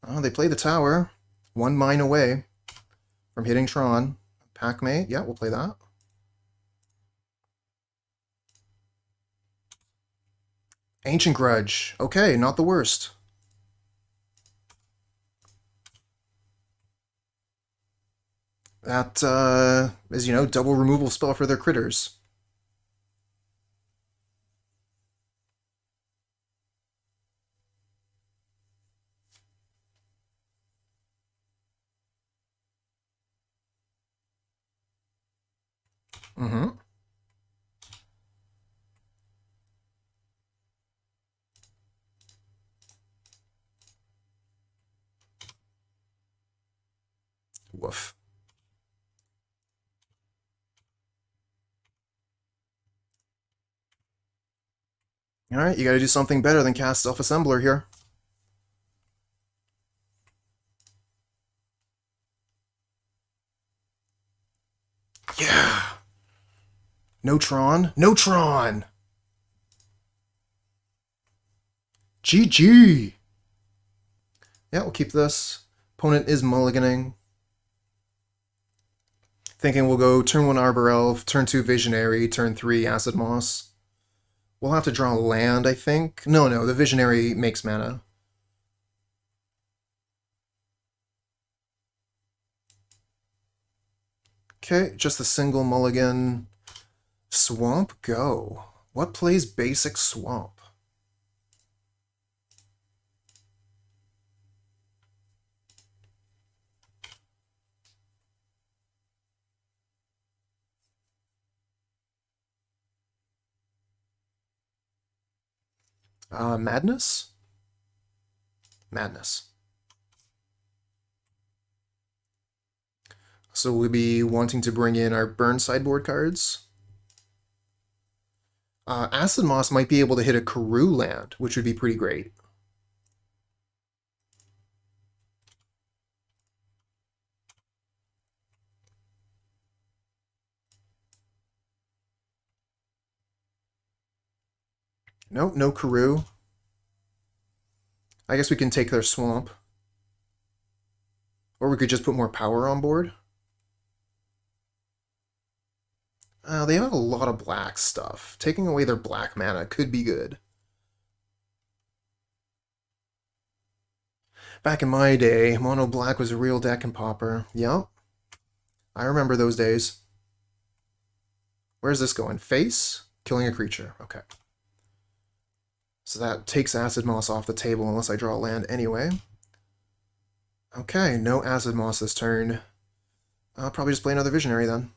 Oh, they play the tower. One mine away from hitting Tron. Packmate, yeah, we'll play that. Ancient Grudge. Okay, not the worst. That is, you know, double removal spell for their critters. Mm-hmm. Woof. Alright, you gotta do something better than cast Self-Assembler here. Yeah! No Tron. No Tron! GG! Yeah, we'll keep this. Opponent is mulliganing. Thinking we'll go turn 1 Arbor Elf, turn 2 Visionary, turn 3 Acid-Moss. We'll have to draw land, I think. No, the Visionary makes mana. Okay, just a single mulligan. Swamp, go. What plays basic Swamp? Madness? Madness. So we'll be wanting to bring in our burn sideboard cards. Acid-Moss might be able to hit a Gruul land, which would be pretty great. Nope, no Gruul. I guess we can take their swamp. Or we could just put more power on board. They have a lot of black stuff. Taking away their black mana could be good. Back in my day, mono black was a real deck in Pauper. Yep. I remember those days. Where's this going? Face? Killing a creature. Okay. So that takes Acid-Moss off the table unless I draw land anyway. Okay, no Acid-Moss this turn. I'll probably just play another Visionary then.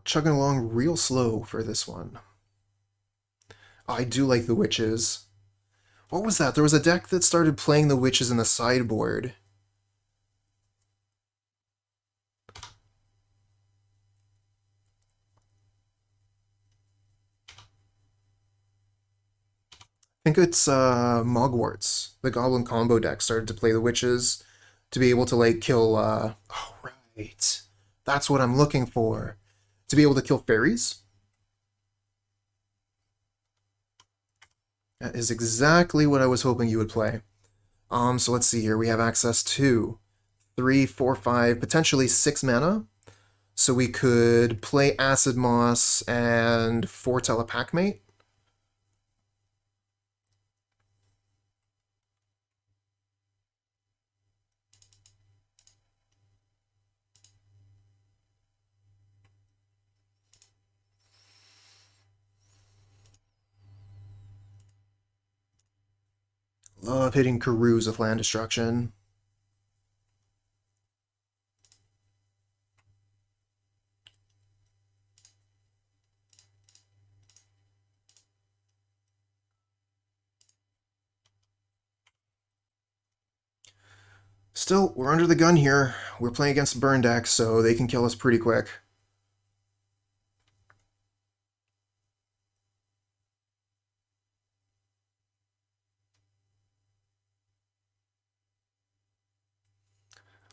Chugging along real slow for this one. I do like the Witches. What was that? There was a deck that started playing the Witches in the sideboard. I think it's Mogwarts. The Goblin combo deck started to play the Witches to be able to, like, kill... Oh, right. That's what I'm looking for. To be able to kill fairies. That is exactly what I was hoping you would play. So let's see here. We have access to 3, 4, 5, potentially 6 mana. So we could play Acid-Moss and foretell a Packmate. Love hitting Gruul's with land destruction. Still, we're under the gun here. We're playing against a burn deck, so they can kill us pretty quick.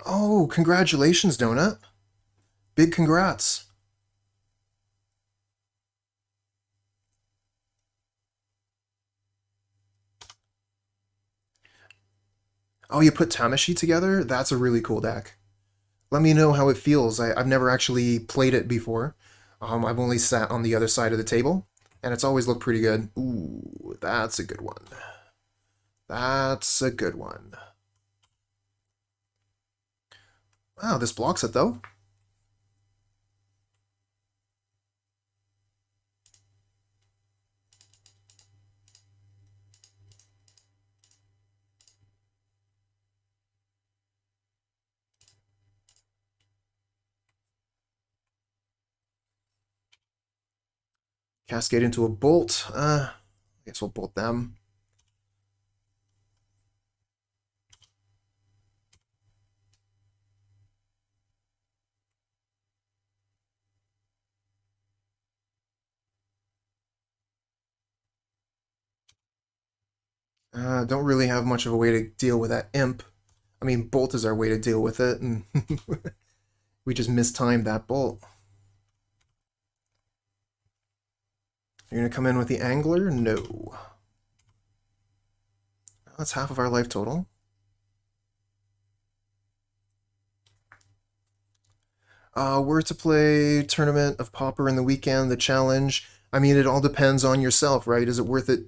Oh, congratulations, Donut. Big congrats. Oh, you put Tamashii together? That's a really cool deck. Let me know how it feels. I've never actually played it before. I've only sat on the other side of the table, and it's always looked pretty good. Ooh, that's a good one. That's a good one. Wow, this blocks it, though. Cascade into a bolt. I guess we'll bolt them. Don't really have much of a way to deal with that imp. I mean, bolt is our way to deal with it, and we just mistimed that bolt. You're gonna come in with the angler? No. That's half of our life total. We're to play Tournament of Pauper in the weekend, the challenge. I mean, it all depends on yourself, right? Is it worth it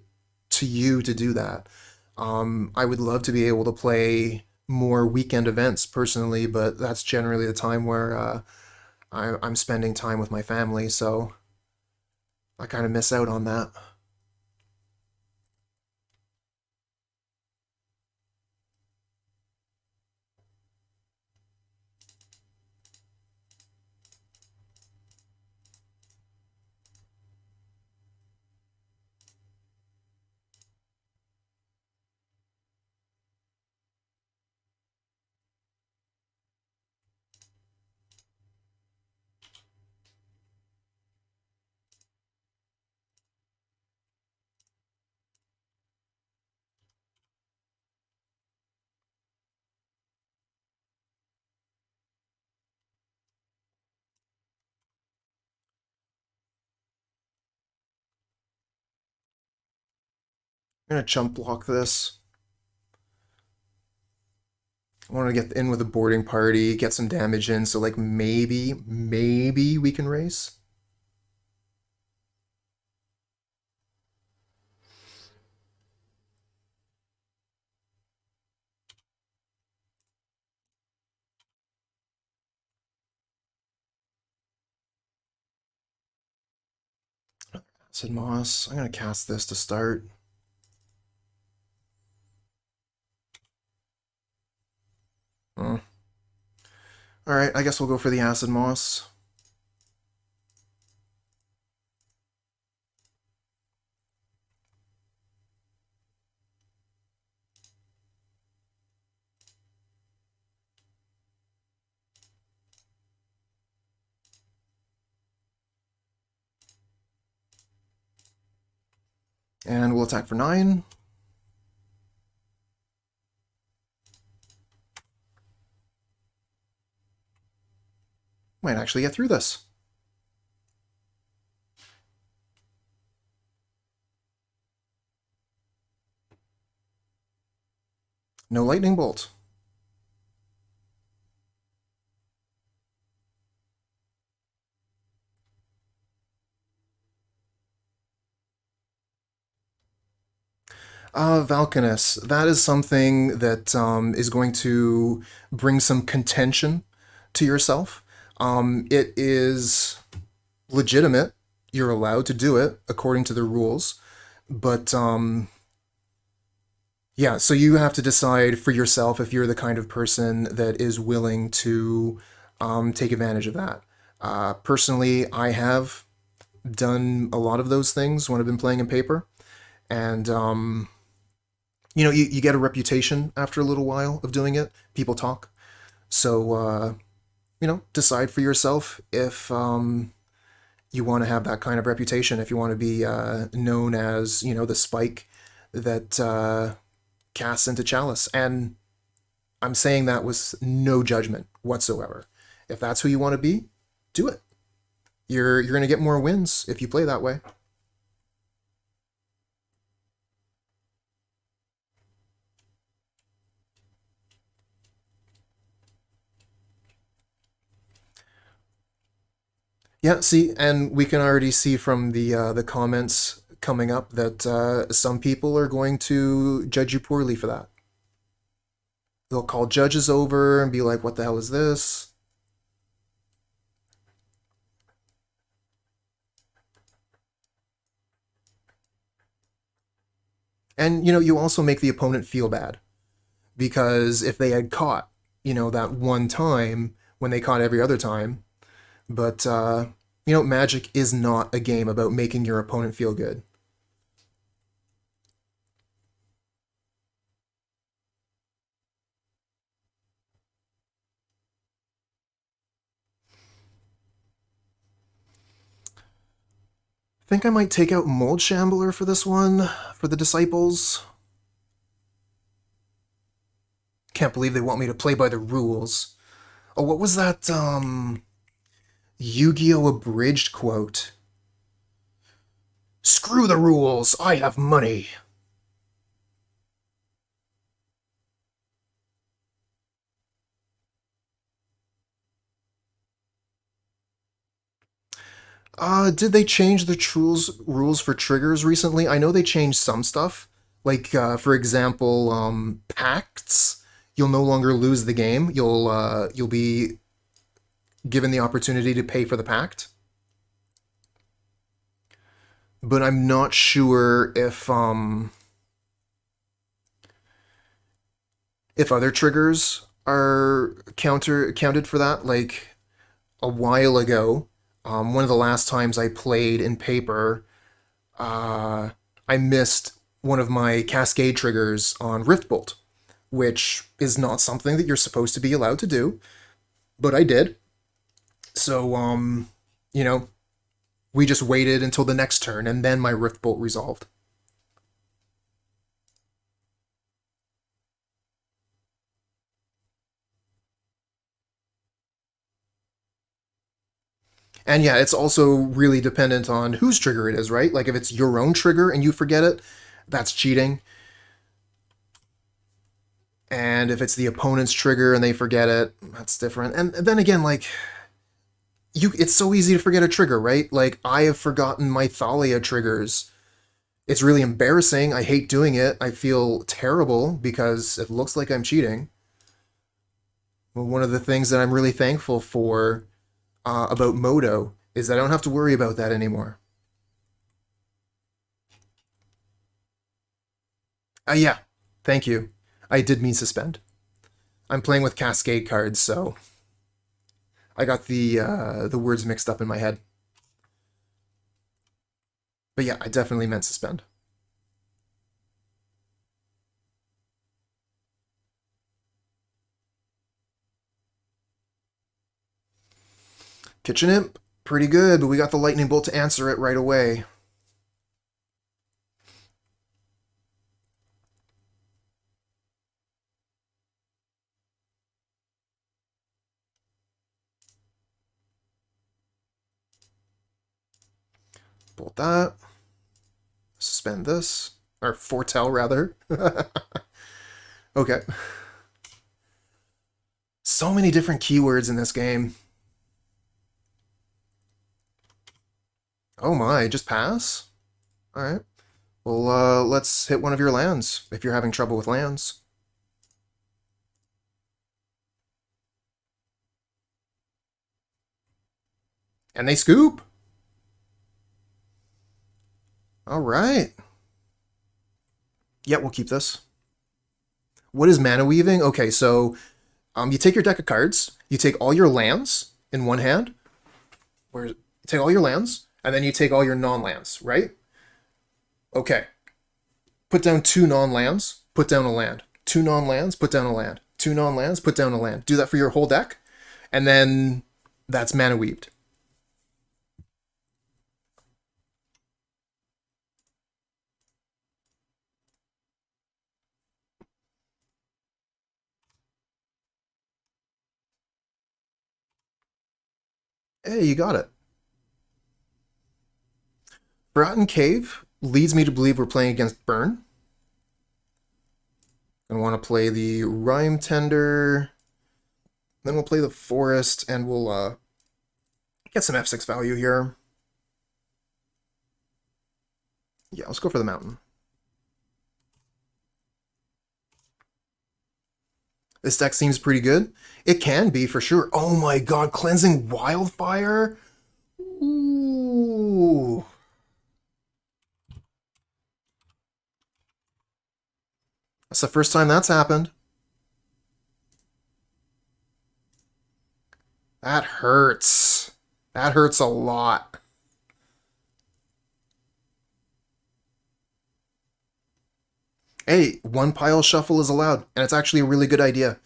to you to do that? I would love to be able to play more weekend events personally, but that's generally the time where I'm spending time with my family, so I kind of miss out on that. I'm gonna chump block this. I want to get in with a boarding party, get some damage in, so like maybe we can race. Acid-Moss. I'm gonna cast this to start. Alright, I guess we'll go for the Acid-Moss. And we'll attack for 9. Might actually get through this. No lightning bolt. Valkanus. That is something that is going to bring some contention to yourself. It is legitimate. You're allowed to do it according to the rules. But yeah, so you have to decide for yourself if you're the kind of person that is willing to take advantage of that. Personally, I have done a lot of those things when I've been playing in paper. And you know, you get a reputation after a little while of doing it. People talk. So, you know, decide for yourself if you want to have that kind of reputation, if you want to be known as, you know, the spike that casts into Chalice. And I'm saying that with no judgment whatsoever. If that's who you want to be, do it. You're going to get more wins if you play that way. Yeah, see, and we can already see from the comments coming up that some people are going to judge you poorly for that. They'll call judges over and be like, "What the hell is this?" And you also make the opponent feel bad because if they had caught, that one time when they caught every other time, but Magic is not a game about making your opponent feel good. Think I might take out Mold Shambler for this one, for the Disciples. Can't believe they want me to play by the rules. Oh, what was that, Yu-Gi-Oh! Abridged quote? Screw the rules, I have money. Did they change the rules for triggers recently? I know they changed some stuff. Like, for example, pacts. You'll no longer lose the game. You'll be given the opportunity to pay for the pact. But I'm not sure if other triggers are counted for that. Like a while ago, one of the last times I played in paper, I missed one of my Cascade triggers on Riftbolt, which is not something that you're supposed to be allowed to do, but I did. So, you know, we just waited until the next turn, and then my Riftbolt resolved. And yeah, it's also really dependent on whose trigger it is, right? Like if it's your own trigger and you forget it, that's cheating. And if it's the opponent's trigger and they forget it, that's different. And then again, like it's so easy to forget a trigger, right? Like I have forgotten my Thalia triggers. It's really embarrassing. I hate doing it. I feel terrible because it looks like I'm cheating. Well, one of the things that I'm really thankful for about Modo is that I don't have to worry about that anymore. Yeah, thank you. I did mean suspend. I'm playing with Cascade cards, so I got the words mixed up in my head. But yeah, I definitely meant suspend. Kitchen Imp, pretty good, but we got the Lightning Bolt to answer it right away. Bolt that. Suspend this. Or foretell, rather. Okay. So many different keywords in this game. Oh my, just pass? Alright. Well, let's hit one of your lands, if you're having trouble with lands. And they scoop! Alright. Yeah, we'll keep this. What is mana weaving? Okay, so you take your deck of cards, you take all your lands in one hand, where you take all your lands, and then you take all your non-lands, right? Okay. Put down two non-lands, put down a land. Two non-lands, put down a land. Two non-lands, put down a land. Do that for your whole deck, and then that's mana weaved. Hey, you got it. Forgotten Cave leads me to believe we're playing against Burn. I want to play the Rime Tender. Then we'll play the Forest, and we'll Get some F6 value here. Yeah, let's go for the mountain. This deck seems pretty good. It can be, for sure. Oh my god, Cleansing Wildfire? Ooh. That's the first time that's happened. That hurts. That hurts a lot. Hey, one pile shuffle is allowed, and it's actually a really good idea.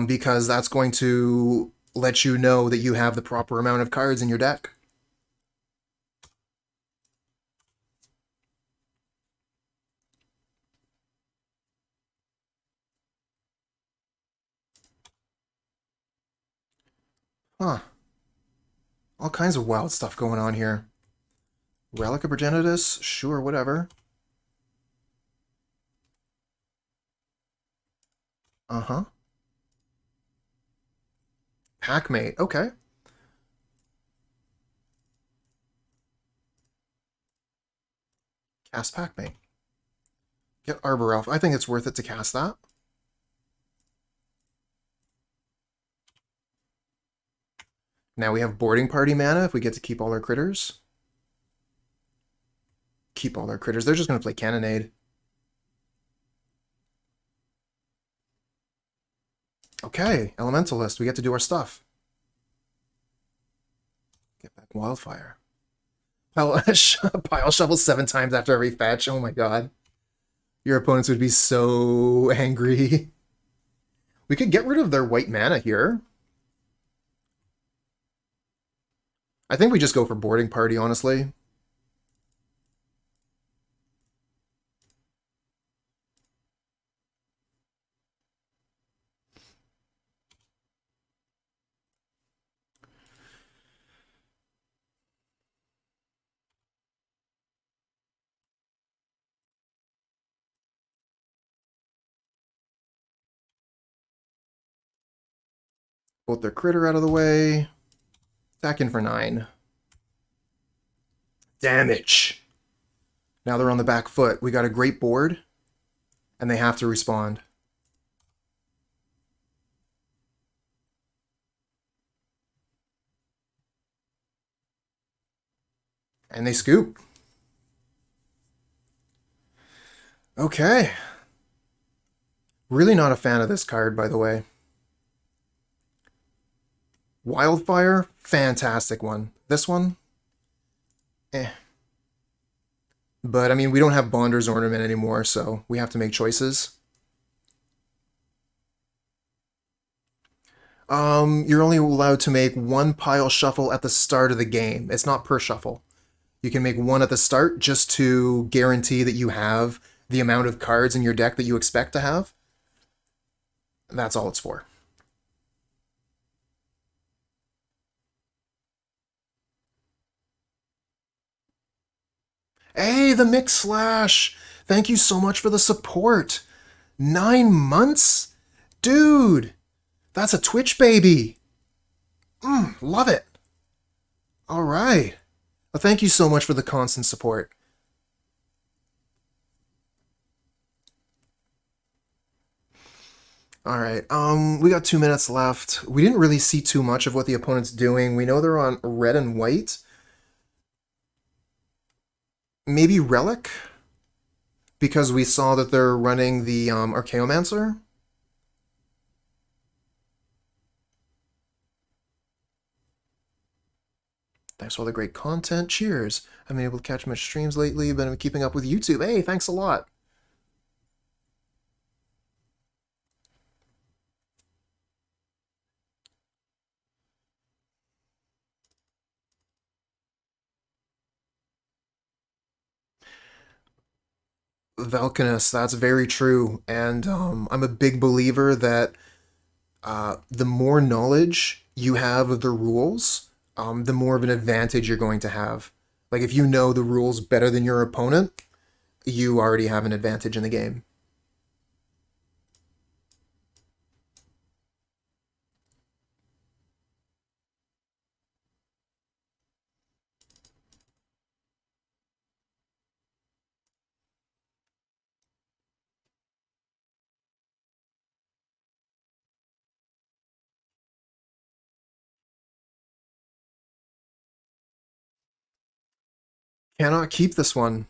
Because that's going to let you know that you have the proper amount of cards in your deck. Huh. All kinds of wild stuff going on here. Relic of Progenitus? Sure, whatever. Uh-huh. Packmate, okay. Cast Packmate. Get Arbor Elf. I think it's worth it to cast that. Now we have Boarding Party mana if we get to keep all our critters. Keep all our critters. They're just going to play Cannonade. Okay, Elementalist. We get to do our stuff. Get back Wildfire. Pile shuffle 7 times after every fetch. Oh my god. Your opponents would be so angry. We could get rid of their white mana here. I think we just go for Boarding Party, honestly. Bolt their critter out of the way. Attack in for 9. Damage. Now they're on the back foot. We got a great board, and they have to respond. And they scoop. Okay. Really not a fan of this card, by the way. Wildfire, fantastic one. This one, eh. But, I mean, we don't have Bonder's Ornament anymore, so we have to make choices. You're only allowed to make 1 pile shuffle at the start of the game. It's not per shuffle. You can make 1 at the start just to guarantee that you have the amount of cards in your deck that you expect to have. That's all it's for. Hey, the Mix Slash! Thank you so much for the support. 9 months? Dude! That's a Twitch baby! Love it! Alright. Well, thank you so much for the constant support. Alright, we got 2 minutes left. We didn't really see too much of what the opponent's doing. We know they're on red and white. Maybe Relic? Because we saw that they're running the Archaeomancer? Thanks for all the great content. Cheers. I haven't been able to catch much streams lately, but I'm keeping up with YouTube. Hey, thanks a lot. Valkanus, that's very true. And I'm a big believer that the more knowledge you have of the rules, the more of an advantage you're going to have. Like, if you know the rules better than your opponent, you already have an advantage in the game. Cannot keep this one.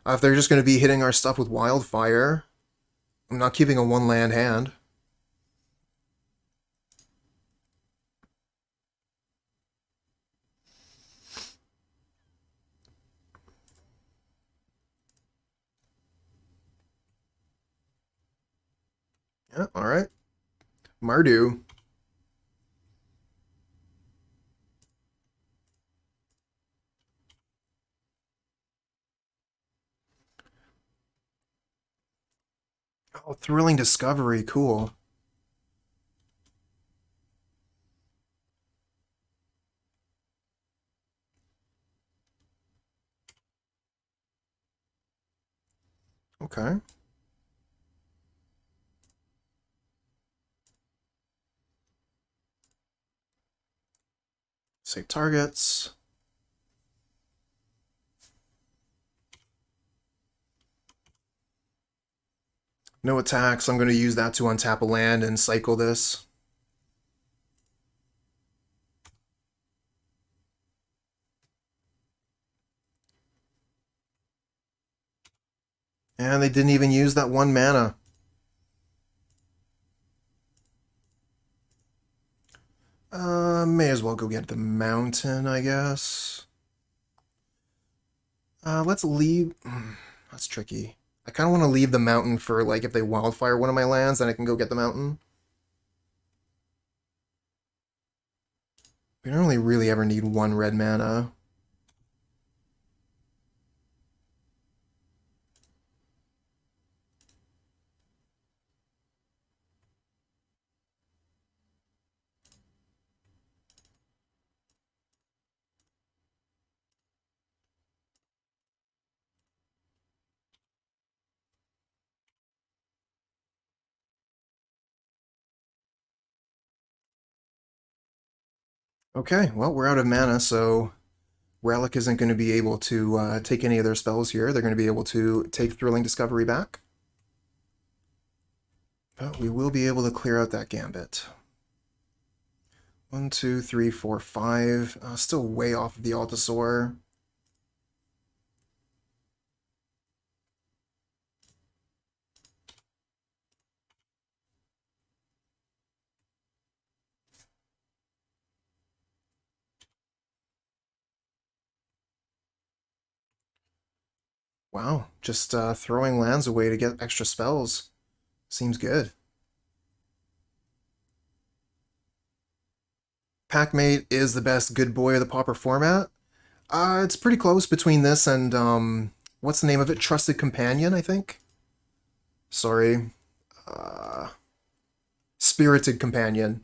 If they're just going to be hitting our stuff with Wildfire, I'm not keeping a one-land hand. Yeah, alright. Mardu. Oh, Thrilling Discovery, cool. Okay. Save targets. No attacks. I'm going to use that to untap a land and cycle this. And they didn't even use that 1 mana. May as well go get the mountain, I guess. Let's leave... That's tricky. I kind of want to leave the mountain for, like, if they Wildfire one of my lands, then I can go get the mountain. We don't only really ever need 1 red mana. Okay, well, we're out of mana, so Relic isn't going to be able to take any of their spells here. They're going to be able to take Thrilling Discovery back. But we will be able to clear out that Gambit. 1, 2, 3, 4, 5. Still way off of the Altisaur. Wow, just throwing lands away to get extra spells. Seems good. Packmate is the best good boy of the Pauper format. It's pretty close between this and, what's the name of it? Trusted Companion, I think? Sorry. Spirited Companion.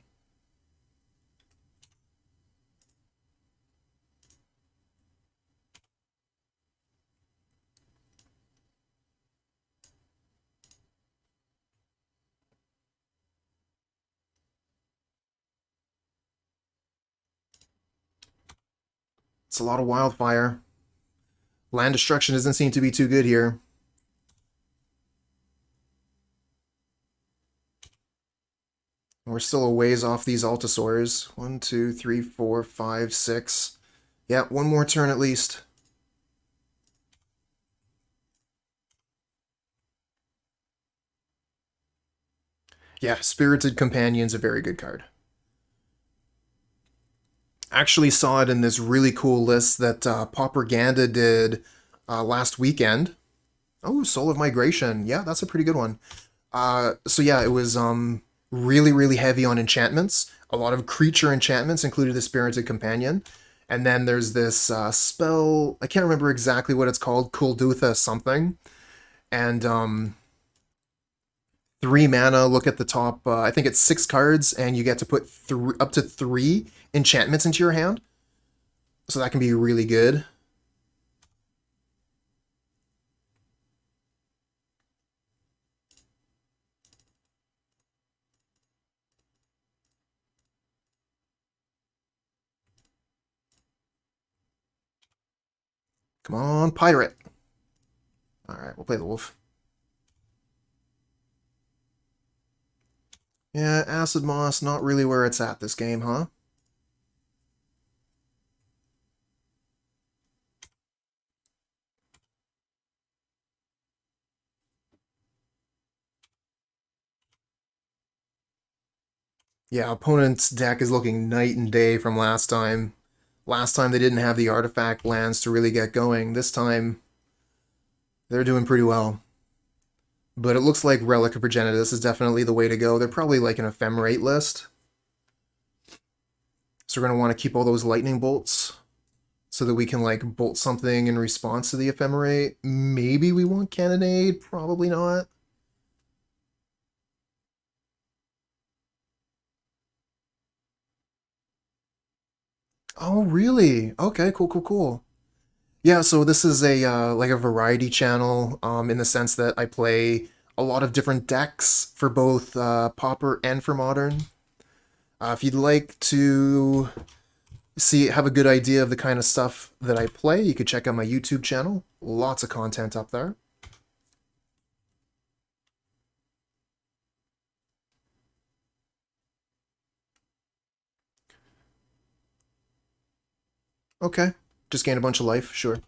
It's a lot of Wildfire. Land destruction doesn't seem to be too good here. We're still a ways off these Altisaurs. 1, 2, 3, 4, 5, 6. Yeah, one more turn at least. Yeah, Spirited Companion's a very good card. Actually saw it in this really cool list that Propaganda did last weekend. Oh, Soul of Migration. Yeah, that's a pretty good one. So yeah, it was really, really heavy on enchantments. A lot of creature enchantments, included the Spirited Companion. And then there's this spell, I can't remember exactly what it's called, Kuldutha something. And 3 mana, look at the top, I think it's 6 cards, and you get to put up to 3 enchantments into your hand. So that can be really good. Come on, Pirate. Alright, we'll play the Wolf. Yeah, Acid-Moss, not really where it's at this game, huh? Yeah, opponent's deck is looking night and day from last time. Last time they didn't have the artifact lands to really get going. This time, they're doing pretty well. But it looks like Relic of Progenitus is definitely the way to go. They're probably like an Ephemerate list. So we're going to want to keep all those lightning bolts so that we can like bolt something in response to the Ephemerate. Maybe we want Cannonade, probably not. Oh, really? Okay, cool, cool, cool. Yeah, so this is a like a variety channel in the sense that I play a lot of different decks for both Pauper and for Modern. If you'd like to have a good idea of the kind of stuff that I play, you could check out my YouTube channel. Lots of content up there. Okay, just gain a bunch of life, sure.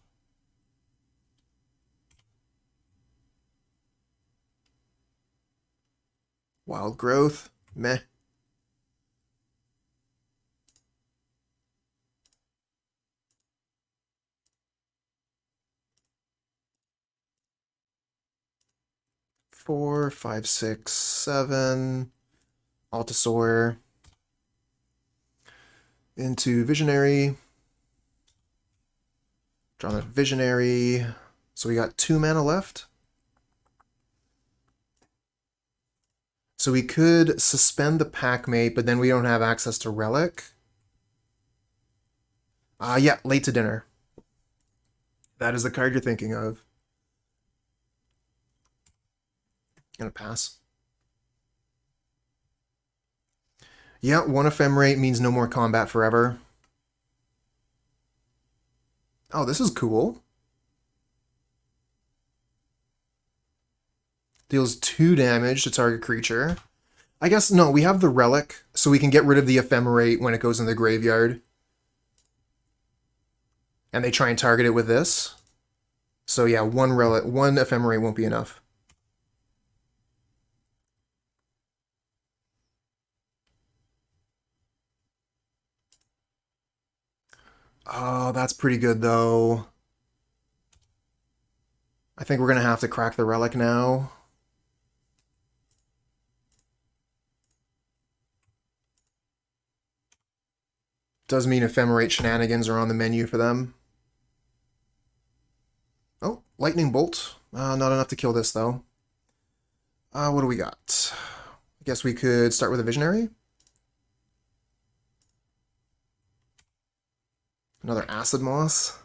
Wild growth, meh. Four, five, six, seven. Altisaur into Visionary. Draw that Visionary. So we got 2 mana left. So we could suspend the Packmate, but then we don't have access to Relic. Yeah, late to dinner. That is the card you're thinking of. Gonna pass. Yeah, 1 Ephemerate means no more combat forever. Oh, this is cool. Deals 2 damage to target creature. I guess, no, we have the Relic, so we can get rid of the Ephemerate when it goes in the graveyard. And they try and target it with this. So yeah, 1 Relic, 1 Ephemerate won't be enough. Oh, that's pretty good, though. I think we're going to have to crack the Relic now. Does mean Ephemerate shenanigans are on the menu for them. Oh, Lightning Bolt. Not enough to kill this, though. What do we got? I guess we could start with a Visionary. Another Acid-Moss.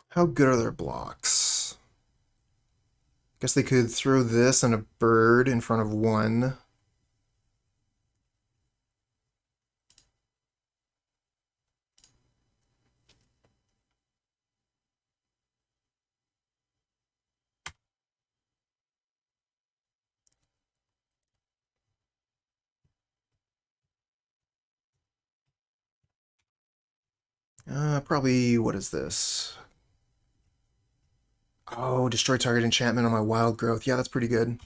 How good are their blocks? Guess they could throw this and a bird in front of 1. Probably, what is this? Oh, destroy target enchantment on my wild growth. Yeah, that's pretty good.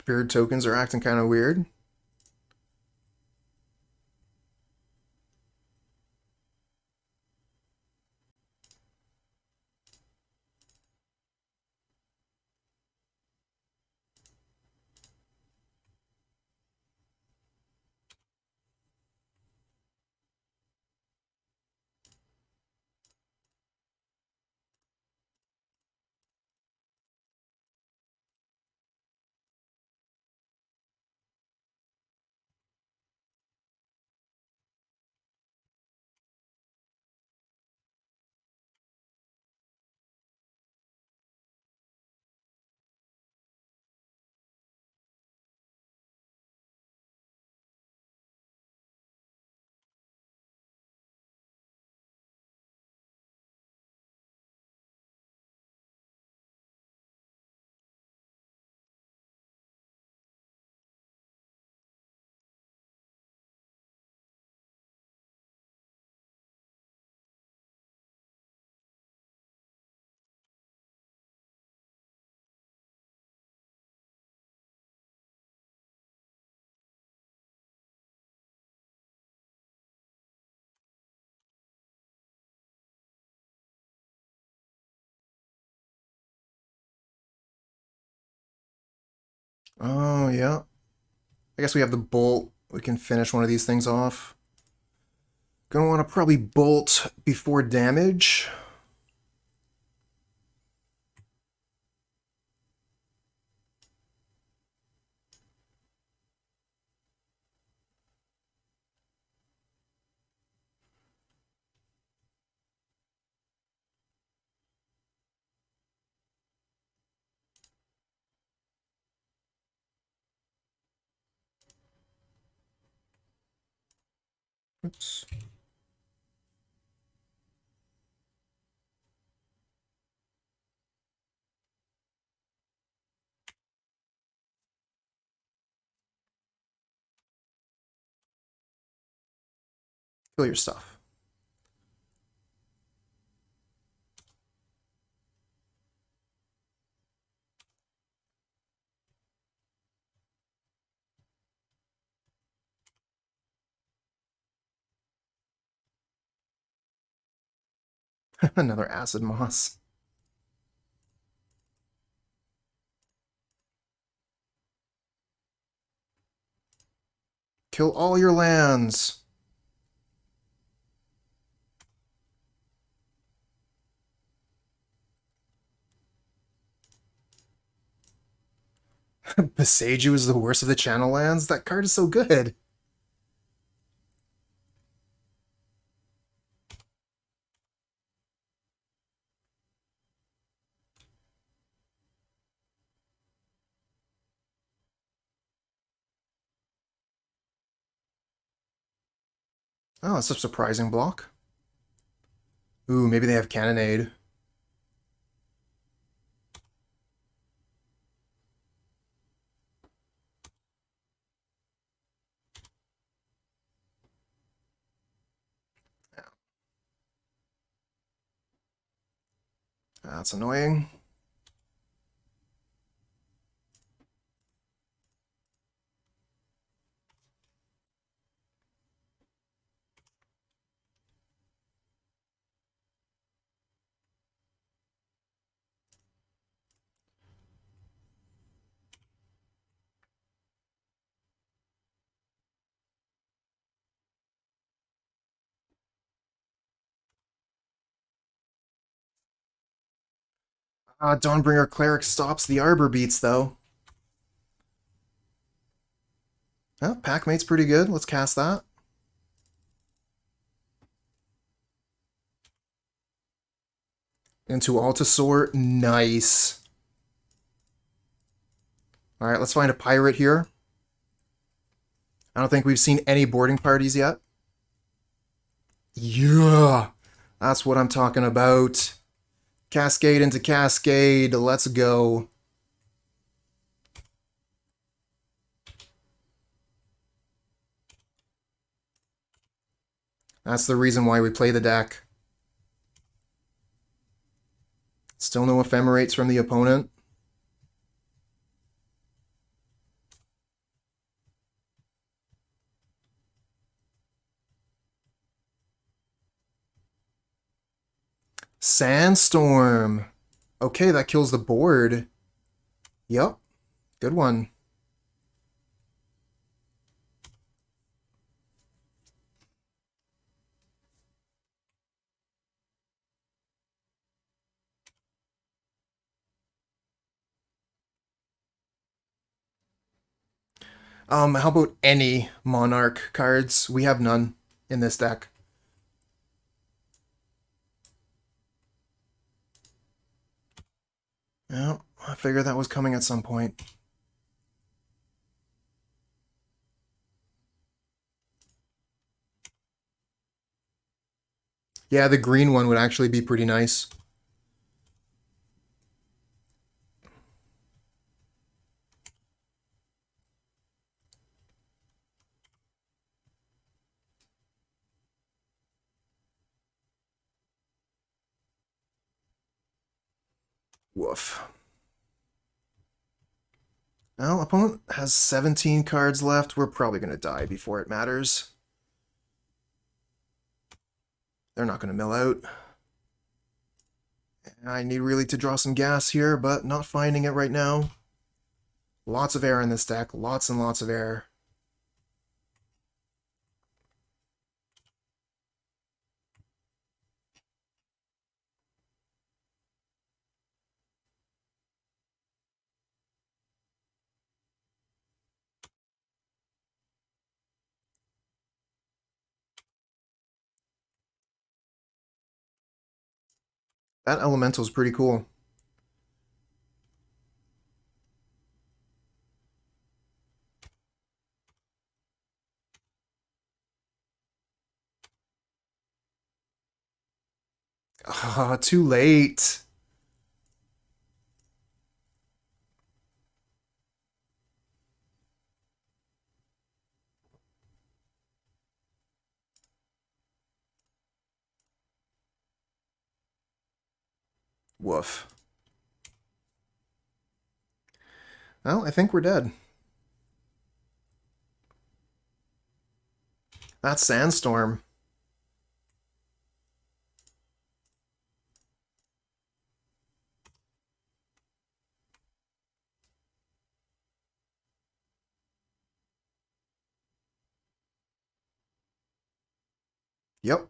Bird tokens are acting kind of weird. Oh, yeah. I guess we have the bolt. We can finish one of these things off. Gonna want to probably bolt before damage. Oops. Kill your stuff. Another Acid-Moss. Kill all your lands. Beseiju is the worst of the channel lands? That card is so good. Oh, that's a surprising block. Ooh, maybe they have Cannonade. That's annoying. Dawnbringer Cleric stops the Arbor beats, though. Oh, Packmate's pretty good. Let's cast that. Into Altisaur. Nice. Alright, let's find a pirate here. I don't think we've seen any boarding parties yet. Yeah! That's what I'm talking about. Cascade into Cascade. Let's go. That's the reason why we play the deck. Still no ephemerates from the opponent. Sandstorm. Okay, that kills the board. Yep. Good one. How about any Monarch cards? We have none in this deck. Yeah, I figured that was coming at some point. Yeah, the green one would actually be pretty nice. Woof. Well, opponent has 17 cards left. We're probably going to die before it matters. They're not going to mill out. I need really to draw some gas here, but not finding it right now. Lots of air in this deck. Lots and lots of air. That elemental is pretty cool. Ah, too late. Woof. Well, I think we're dead. That's Sandstorm. Yep.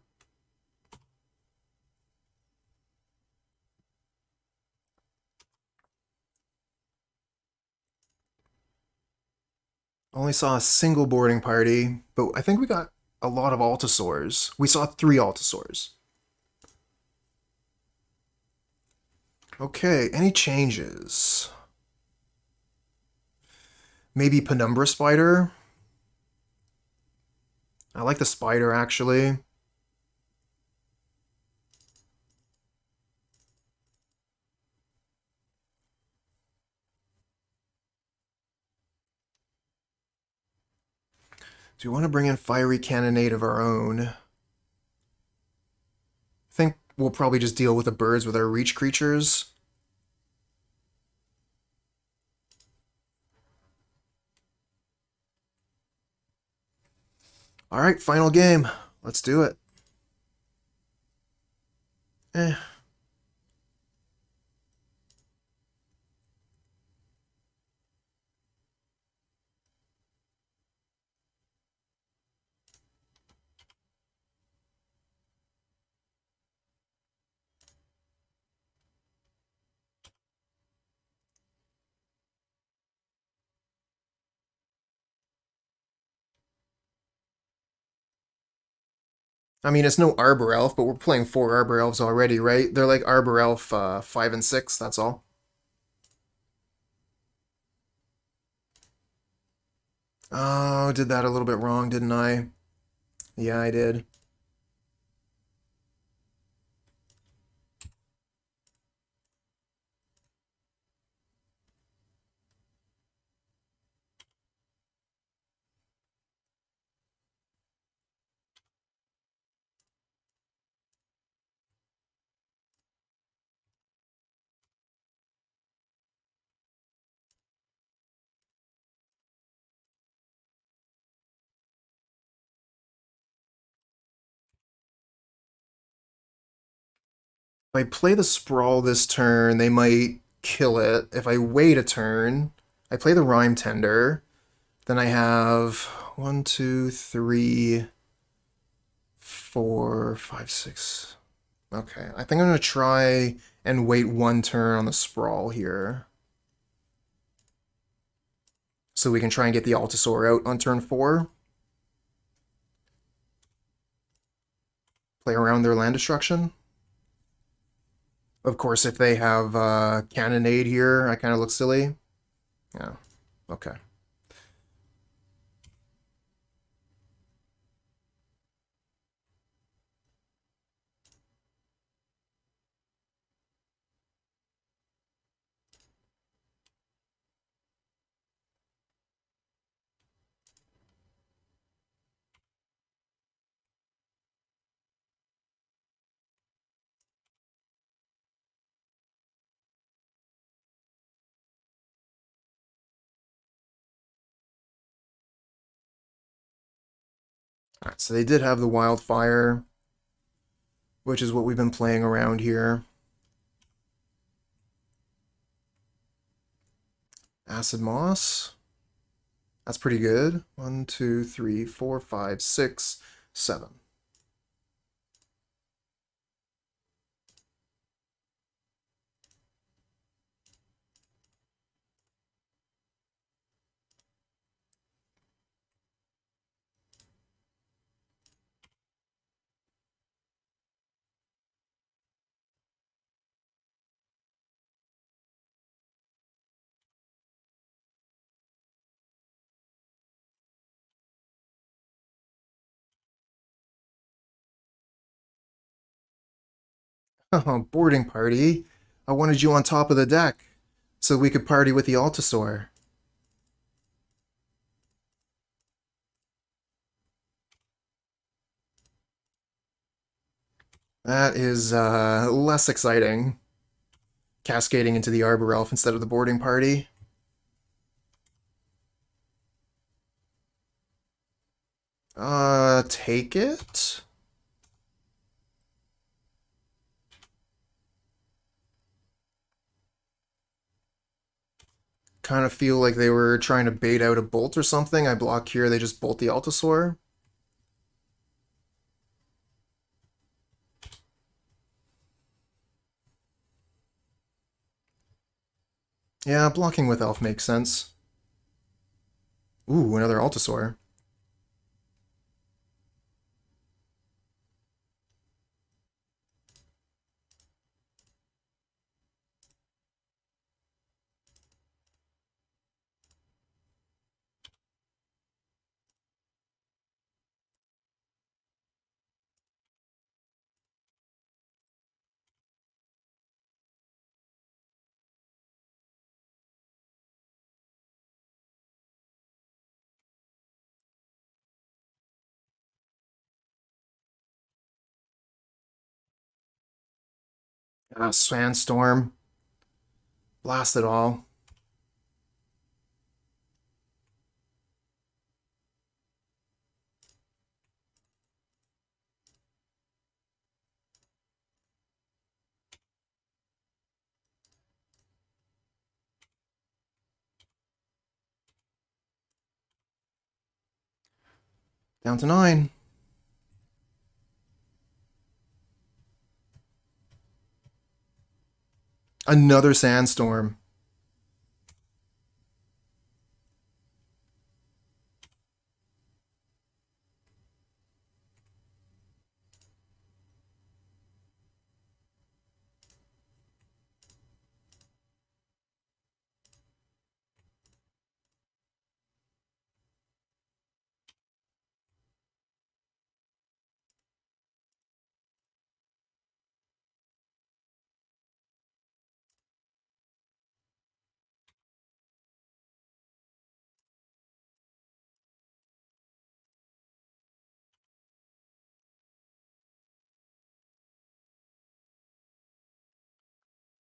Only saw a single boarding party, but I think we got a lot of Altisaurs. We saw 3 Altisaurs. Okay, any changes? Maybe Penumbra Spider? I like the spider, actually. Do we want to bring in Fiery Cannonade of our own? I think we'll probably just deal with the birds with our reach creatures. Alright, final game. Let's do it. I mean, it's no Arbor Elf, but we're playing 4 Arbor Elves already, right? They're like Arbor Elf 5 and 6, that's all. Oh, did that a little bit wrong, didn't I? Yeah, I did. If I play the Sprawl this turn, they might kill it. If I wait a turn, I play the Rime Tender. Then I have 1, 2, 3, 4, 5, 6. Okay, I think I'm going to try and wait 1 turn on the Sprawl here. So we can try and get the Altisaur out on turn 4. Play around their land destruction. Of course, if they have Cannonade here, I kind of look silly. Yeah, okay. Alright, so they did have the Wildfire, which is what we've been playing around here. Acid-Moss. That's pretty good. 1, 2, 3, 4, 5, 6, 7. Oh, boarding party. I wanted you on top of the deck so we could party with the Altisaur. That is less exciting. Cascading into the Arbor Elf instead of the boarding party. Take it? Kind of feel like they were trying to bait out a bolt or something. I block here, they just bolt the Altisaur. Yeah, blocking with Elf makes sense. Ooh, another Altisaur. Sandstorm. Blast it all. Down to 9. Another Sandstorm.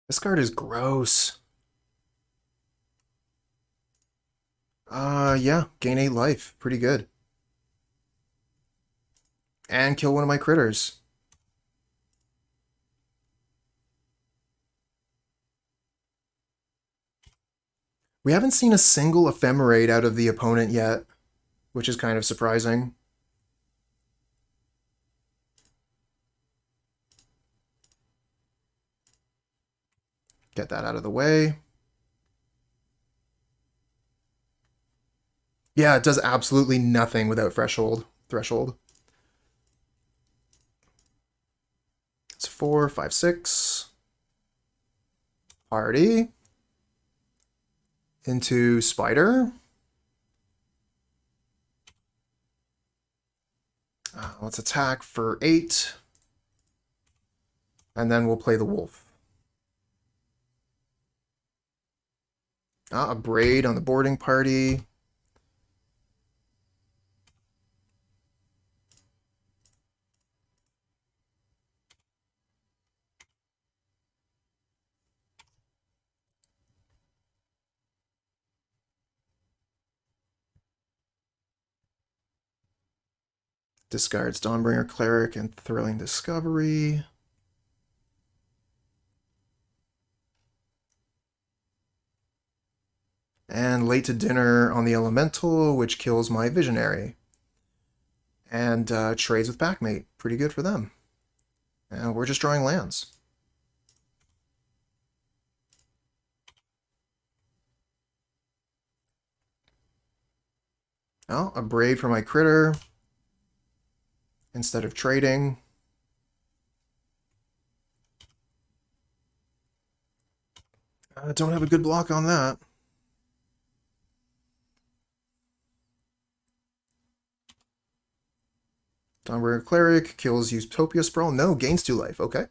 This card is gross. Yeah, gain 8 life. Pretty good. And kill one of my critters. We haven't seen a single Ephemerate out of the opponent yet, which is kind of surprising. Get that out of the way. Yeah, it does absolutely nothing without Threshold. It's 4, 5, 6. Party. Into Spider. Let's attack for 8. And then we'll play the Wolf. A Braid on the boarding party. Discards Dawnbringer Cleric and Thrilling Discovery. And late to dinner on the Elemental, which kills my Visionary. And trades with Packmate. Pretty good for them. And we're just drawing lands. Oh, a Braid for my critter. Instead of trading. Don't have a good block on that. Dawnbringer Cleric kills Utopia Sprawl. No, gains 2 life. Okay.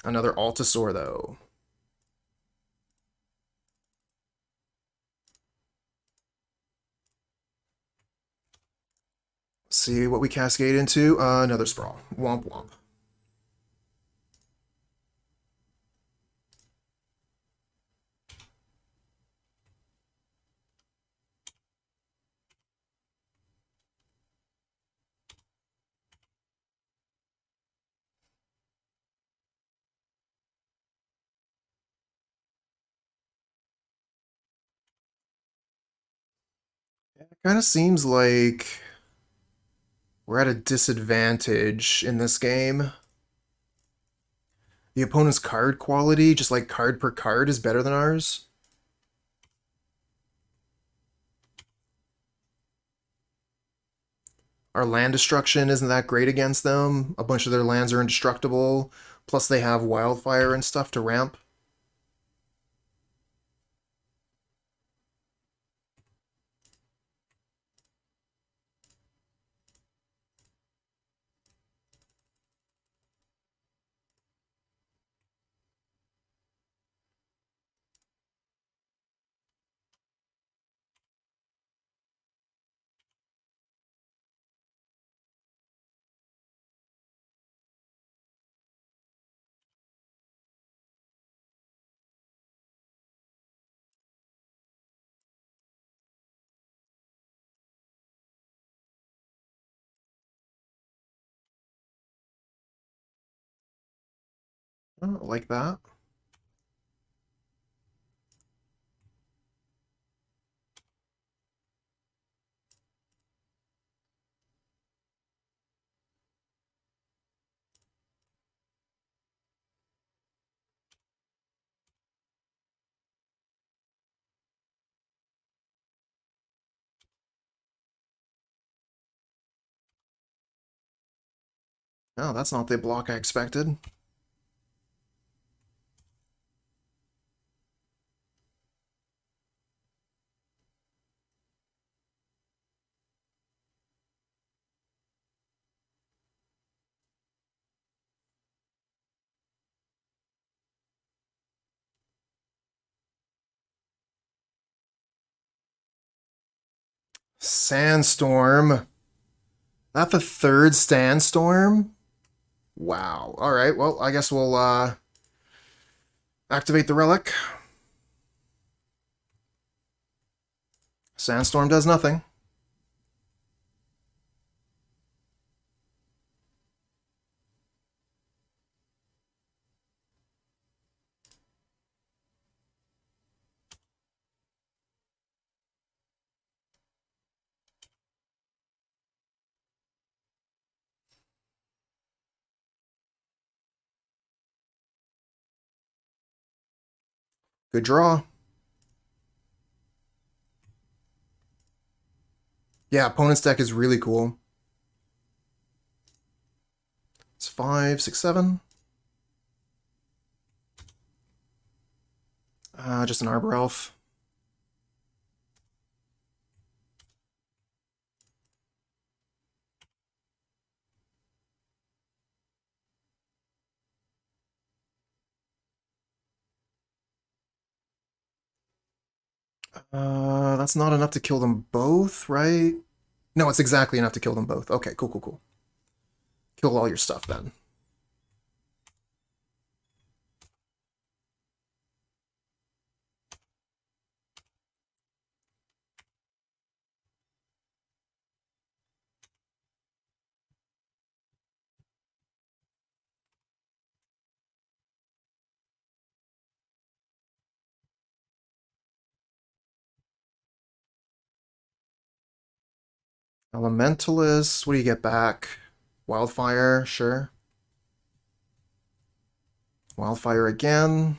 Another Altisaur, though. See what we cascade into. Another Sprawl. Womp womp. It kind of seems like we're at a disadvantage in this game. The opponent's card quality, just like card per card, is better than ours. Our land destruction isn't that great against them. A bunch of their lands are indestructible. Plus they have Wildfire and stuff to ramp. Oh, like that. No, that's not the block I expected. Sandstorm. That the third Sandstorm? Wow. Alright, well, I guess we'll activate the relic. Sandstorm does nothing. Good draw. Yeah, opponent's deck is really cool. It's 5, 6, 7. Just an Arbor Elf. That's not enough to kill them both, right? No, it's exactly enough to kill them both. Okay, cool, cool, cool. Kill all your stuff then. Elementalist, what do you get back? Wildfire, sure. Wildfire again.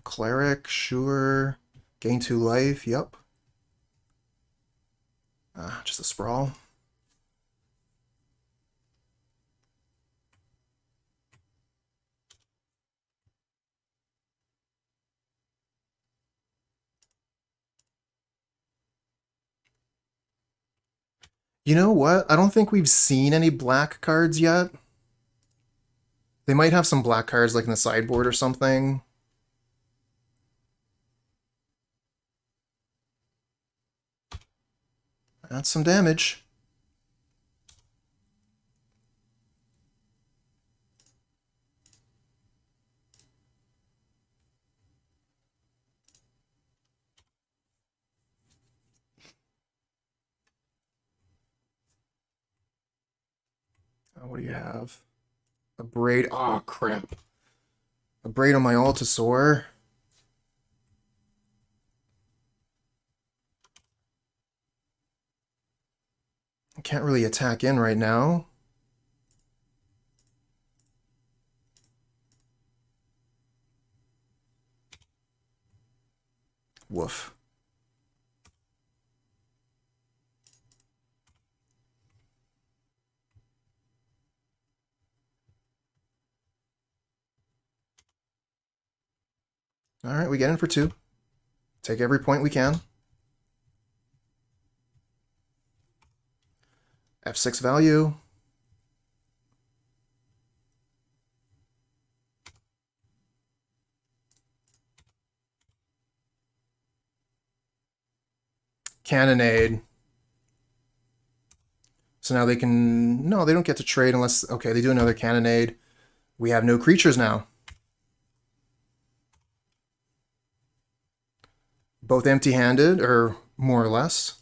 Cleric, sure. Gain 2 life, yep. Just a sprawl. You know what? I don't think we've seen any black cards yet. They might have some black cards like in the sideboard or something. That's some damage. What do you have? A braid. Oh, crap. A braid on my Altisaur. I can't really attack in right now. Woof. Alright, we get in for 2. Take every point we can. F6 value. Cannonade. So now they can... No, they don't get to trade unless... Okay, they do another Cannonade. We have no creatures now. Both empty-handed, or more or less.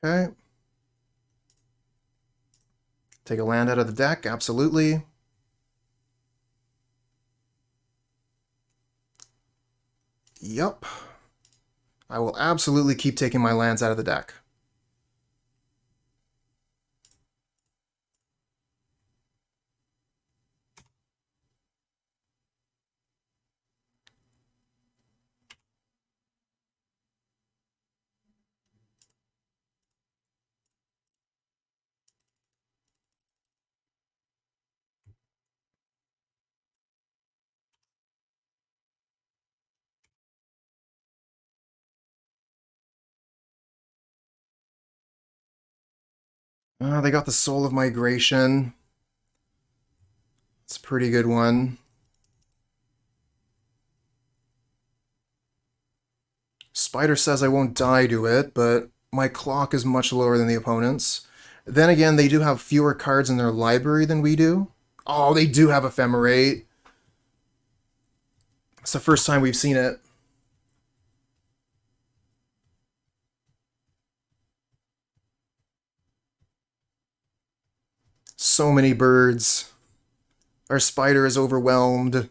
Okay. Take a land out of the deck, absolutely. Yup. I will absolutely keep taking my lands out of the deck. They got the Soul of Migration. It's a pretty good one. Spider says I won't die to it, but my clock is much lower than the opponent's. Then again, they do have fewer cards in their library than we do. Oh, they do have Ephemerate. It's the first time we've seen it. So many birds. Our spider is overwhelmed.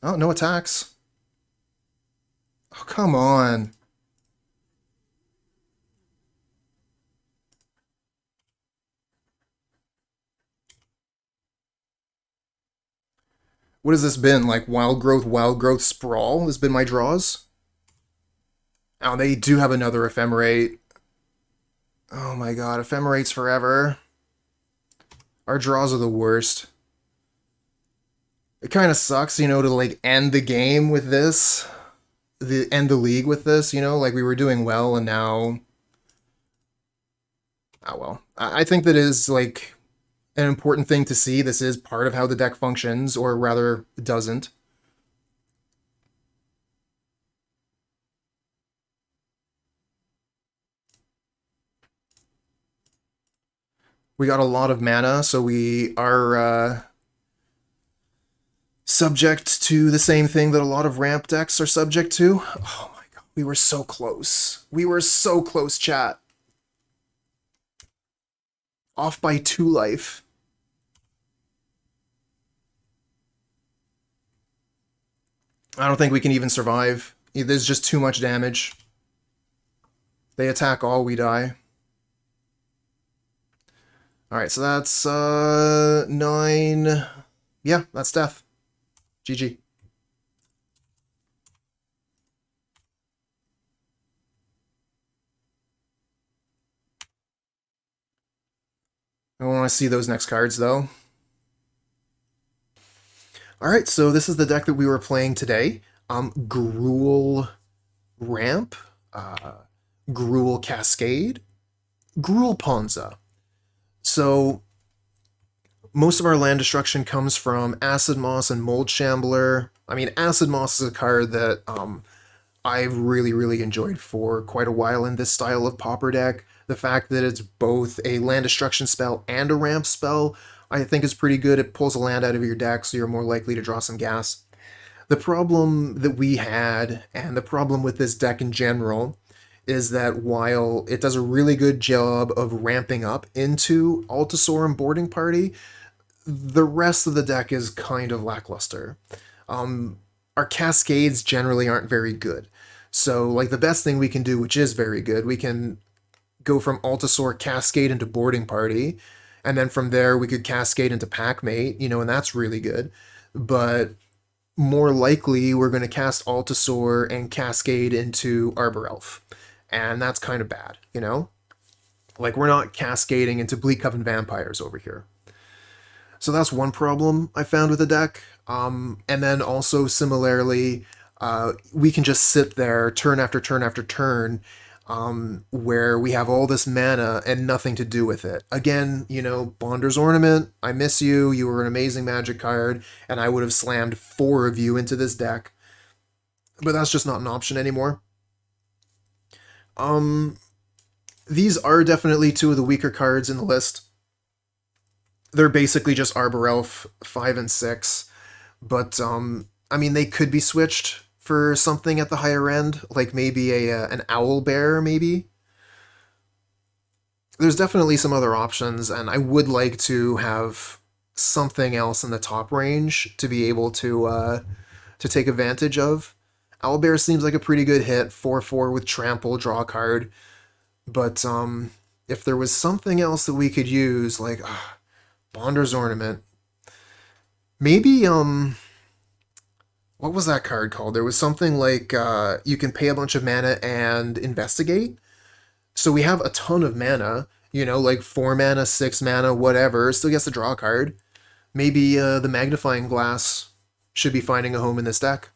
Oh, no attacks. Oh, come on. What has this been? Like Wild Growth Sprawl has been my draws? Oh, they do have another Ephemerate. Oh my god, Ephemerates forever. Our draws are the worst. It kind of sucks, you know, to like end the game with this. End the league with this, you know? Like we were doing well and now... Oh well. I think that is like an important thing to see. This is part of how the deck functions, or rather, doesn't. We got a lot of mana, so we are subject to the same thing that a lot of ramp decks are subject to. Oh my god, we were so close. We were so close, chat. Off by 2 life. I don't think we can even survive. There's just too much damage. They attack all, we die. Alright, so that's 9. Yeah, that's death. GG. I want to see those next cards, though. Alright, so this is the deck that we were playing today. Gruul Ramp, Gruul Cascade, Gruul Ponza. So, most of our land destruction comes from Acid-Moss and Mold Shambler. I mean, Acid-Moss is a card that I've really enjoyed for quite a while in this style of Pauper deck. The fact that it's both a land destruction spell and a ramp spell, I think is pretty good. It pulls a land out of your deck, so you're more likely to draw some gas. The problem that we had, and the problem with this deck in general, is that while it does a really good job of ramping up into Altisaur and Boarding Party, the rest of the deck is kind of lackluster. Our Cascades generally aren't very good. So, like, the best thing we can do, which is very good, we can go from Altisaur Cascade into Boarding Party, and then from there we could Cascade into Packmate, you know, and that's really good. But more likely we're going to cast Altisaur and Cascade into Arbor Elf. And that's kind of bad, you know? Like, we're not cascading into Bleak Coven Vampires over here. So that's one problem I found with the deck. And then also, similarly, we can just sit there turn after turn after turn, where we have all this mana and nothing to do with it. Again, you know, Bonder's Ornament, I miss you, you were an amazing Magic card, and I would have slammed 4 of you into this deck. But that's just not an option anymore. These are definitely 2 of the weaker cards in the list. They're basically just Arbor Elf 5 and 6, but I mean, they could be switched for something at the higher end, like maybe an Owl Bear, maybe. There's definitely some other options, and I would like to have something else in the top range to be able to take advantage of. Owlbear seems like a pretty good hit, 4/4 with Trample, draw a card. But if there was something else that we could use, like Bonder's Ornament, maybe what was that card called? There was something like you can pay a bunch of mana and investigate. So we have a ton of mana, you know, like 4 mana, 6 mana, whatever. Still gets to draw a card. Maybe the Magnifying Glass should be finding a home in this deck.